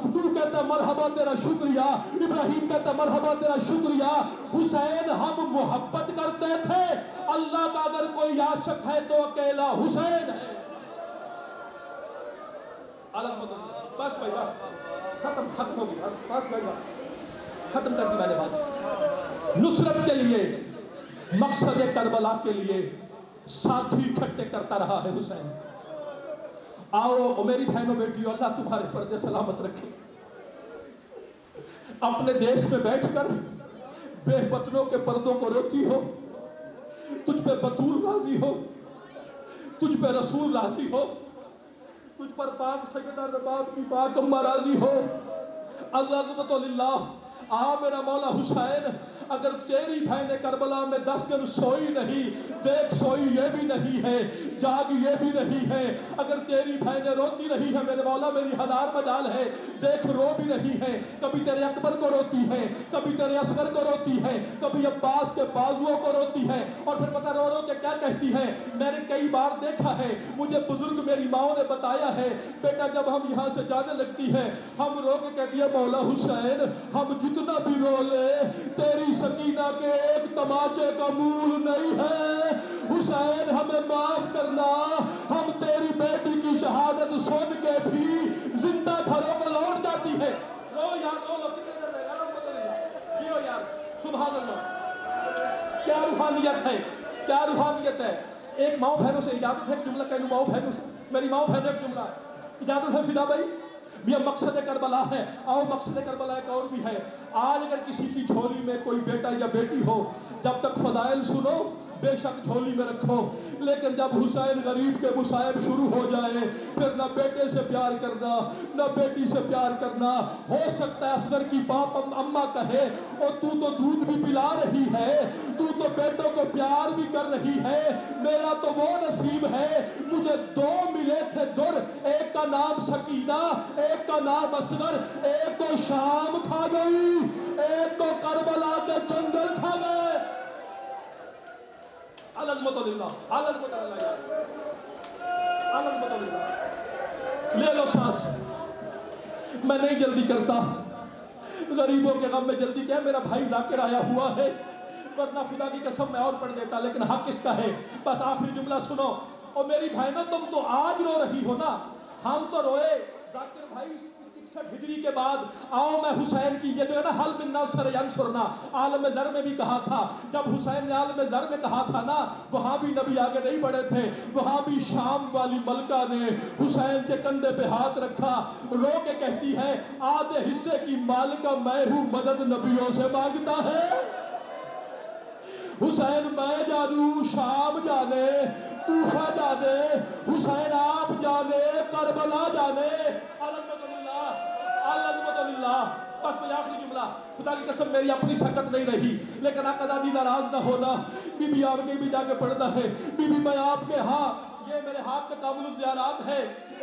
تو کہتا مرحبا تیرا شکریہ, ابراہیم کہتا مرحبا تیرا شکریہ. حسین ہم محبت کرتے تھے, اللہ کا اگر کوئی عاشق ہے تو اکیلا حسین ہے. بس بھائی بس, ختم ہو گیا, بس بھائی بس ختم کر دی میں نے بات. نصرت کے لیے, مقصد کربلا کے لیے ساتھی اکٹھے کرتا رہا ہے حسین. آؤ میری بہنوں بیٹیوں, اللہ تمہارے پردے سلامت رکھے. اپنے دیش میں بیٹھ کر بے وطنوں کے پردوں کو روتی ہو, تجھ پہ بطول راضی ہو, تجھ پہ رسول راضی ہو, تجھ پر پاک سیدہ رباب کی پاک اماں راضی ہو. اللہ للہ. آ میرا مولا حسین, اگر تیری بہن کربلا میں 10 دن سوئی نہیں, دیکھ سوئی یہ بھی نہیں ہے, جاگ یہ بھی نہیں ہے. اگر تیری بہنیں روتی رہی ہے میرے مولا, میری 1000 مجال ہے, دیکھ رو بھی نہیں ہے. کبھی تیرے اکبر کو روتی ہے, کبھی تیرے اصغر کو روتی ہے, کبھی عباس کے بازوؤں کو روتی ہے, اور پھر پتہ رو رو کے کیا کہتی ہے. میں نے کئی بار دیکھا ہے, مجھے بزرگ میری ماؤں نے بتایا ہے, بیٹا جب ہم یہاں سے جانے لگتی ہے, ہم رو کے کہتی ہے مولا حسین ہم جتنا بھی رو لے تیری سکینہ کے ایک تماچے کا مول نہیں ہے. حسین ہمیں معاف کرنا, ہم تیری بیٹی کی شہادت سن کے بھی زندہ گھروں کو لوٹ جاتی ہے. رو یار رو لو, کتنے دیر رہے گا, جیو یار, سبحان اللہ. کیا روحانیت ہے, کیا روحانیت ہے. ایک ماؤں بہنوں سے اجازت ہے, ایک جملہ کہہ لوں ماؤں بہنوں سے, میری ماؤں بہنوں ایک جملہ اجازت ہے فدا بھائی. یہ مقصد کربلا ہے. آؤ مقصد کربلا ایک اور بھی ہے. آج اگر کسی کی جھولی میں کوئی بیٹا یا بیٹی ہو, جب تک فضائل سنو بے شک جھولی میں رکھو, لیکن جب حسین غریب کے مصائب شروع ہو جائے, پھر نہ بیٹے سے پیار کرنا نہ بیٹی سے پیار کرنا. ہو سکتا ہے اصغر کی باپ اماں کہے, اور تو دودھ بھی پلا رہی ہے, تو بیٹوں کو پیار بھی کر رہی ہے, میرا تو وہ نصیب ہے مجھے 2 ملے تھے در, ایک کا نام سکینہ, ایک کا نام اصغر. ایک کو شام کھا گئی, ایک کو کربلا کے جنگل کھا گئے. العظمت للہ, العظمت للہ, العظمت للہ. لے لو سانس. میں نہیں جلدی کرتا, غریبوں کے غم میں جلدی کیا, میرا بھائی ذاکر آیا ہوا ہے, ورنہ خدا کی قسم میں اور پڑھ دیتا, لیکن حق اس کا ہے. بس آخری جملہ سنو. اور میری بہنوں تم تو آج رو رہی ہو نا, ہم تو روئے ذاکر بھائی 61 ہجری کے بعد. آؤ میں حسین کی یہ جو ہے نا حل من ناصر ینصرنا, عالم زر میں بھی کہا تھا. جب حسین نے عالم زر میں کہا تھا نا, وہاں بھی نبی آگے نہیں بڑھے تھے, وہاں بھی شام والی ملکہ نے حسین کے کندھے پہ ہاتھ رکھا, رو کے کہتی ہے آدھے حصے کی مالکہ میں ہوں, مدد نبیوں سے مانگتا ہے. حسین میں جانوں شام جانے کوفہ جانے حسین آپ جانے کربلا جانے الحمد للہ بس میں آخری جملہ خدا کی قسم میری اپنی سکت نہیں رہی لیکن آقا زادی ناراض نہ ہونا بی بی آپ کے بھی جا کے پڑھنا ہے بی بی میں آپ کے ہاں یہ میرے ہاتھ میں قابل الزیارات ہے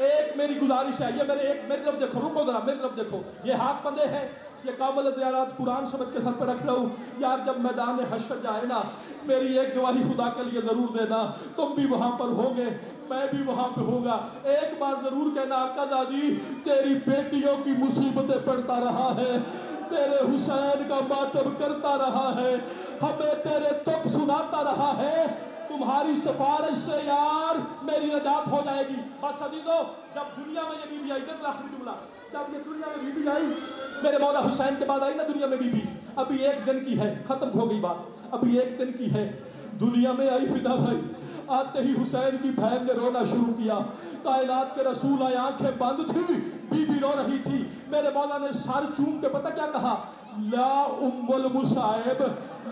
ایک میری گزارش ہے یہ میری طرف دیکھو رکو ذرا میری طرف دیکھو یہ ہاتھ بندے ہیں یہ قابل الزیارات قرآن سمجھ کے سر پہ رکھ رہا ہوں یار جب میدان حشر جائے نا میری ایک گواہی خدا کے لیے ضرور دینا تم بھی وہاں پر ہوگے میں بھی وہاں پہ ہوگا ایک بار ضرور کہنا آقا زادی تیری بیٹیوں کی مصیبتیں پڑھتا رہا ہے تیرے حسین کا ماتم کرتا رہا ہے ہمیں تیرے دکھ سناتا رہا ہے تمہاری سفارش سے یار میری نجات ہو جائے گی بس عزیزو جب دنیا میں یہ بی بی آئی دیکھ آخری جملہ جب یہ دنیا میں بی بی آئی میرے مولا حسین کے بعد آئی نا دنیا میں بی بی ابھی ایک دن کی ہے ختم ہو گئی بات ابھی ایک دن کی ہے دنیا میں آئی فدا بھائی آتے ہی حسین کی بہن نے رونا شروع کیا کائنات کے رسول آئے آنکھیں بند تھی بی بی رو رہی تھی میرے مولا نے سر چوم کے پتہ کیا کہا لا ام المصائب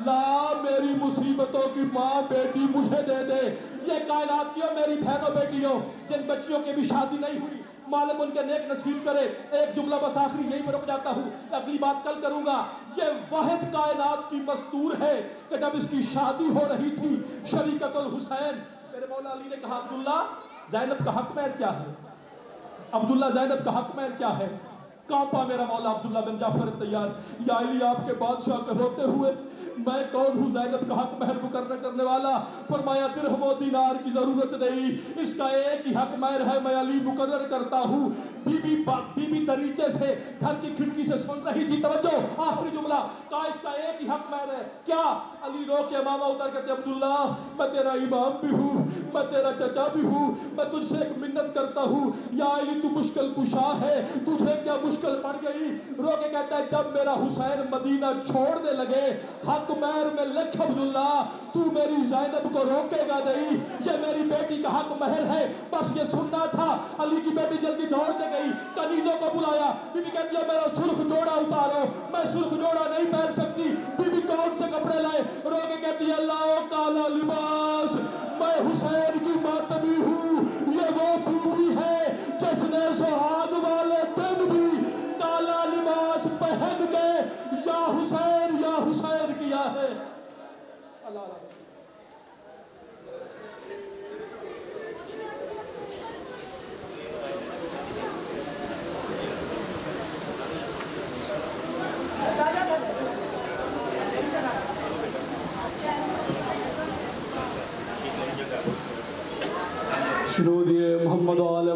لا میری مصیبتوں کی ماں بیٹی مجھے دے دے یہ کائنات کی ہو میری بہنوں بیٹیوں جن بچیوں کی بھی شادی نہیں ہوئی مالک ان کے نیک نصیب کرے ایک جملہ بس آخری یہی پہ رک جاتا ہوں اگلی بات کل کروں گا یہ واحد کائنات کی مستور ہے کہ جب اس کی شادی ہو رہی تھی شریکت الحسین میرے مولا علی نے کہا عبداللہ زینب کا حق مہر کیا ہے عبداللہ زینب کا حق مہر کیا ہے کانپا میرا مولا عبداللہ بن جعفر تیار یا علی آپ کے بادشاہ کے ہوتے ہوئے میں کون ہوں زینب کا حق مہر مقرر کرنے والا فرمایا درہم و دینار کی ضرورت نہیں اس کا ایک ہی حق مہر ہے میں علی مقرر کرتا ہوں بی بی طریقے سے گھر کی کھڑکی سے سن رہی تھی توجہ آخری جملہ کہا اس کا ایک ہی حق مہر ہے کیا علی رو کے امامہ اتر کہتے عبداللہ میں تیرا امام بھی ہوں میں تیرا چچا بھی ہوں میں تجھ سے ایک منت کرتا ہوں یا علی تو مشکل کشا ہے تجھے کیا مشکل پڑ گئی رو کے کہتا ہے جب میرا حسین مدینہ چھوڑنے لگے حق مہر میں لکھ عبداللہ تو میری زینب کو روکے گا نہیں یہ میری بیٹی کا حق مہر ہے بس یہ سننا تھا علی کی بیٹی جلدی دوڑ کے گئی کنیزوں کو بلایا بی بی کہتی ہے میرا سرخ جوڑا اتارو میں سرخ جوڑا نہیں پہن سکتی بی بی کون سے کپڑے لائے رو کے کہتی ہے اللہ کالا لباس میں حسین کی ماتمی ہوں یہ وہ بیوی ہے جس نے سہاگ والے دن بھی کالا لباس پہن کے یا حسین کیا ہے اللہ اللہ شروع دیے محمد عالم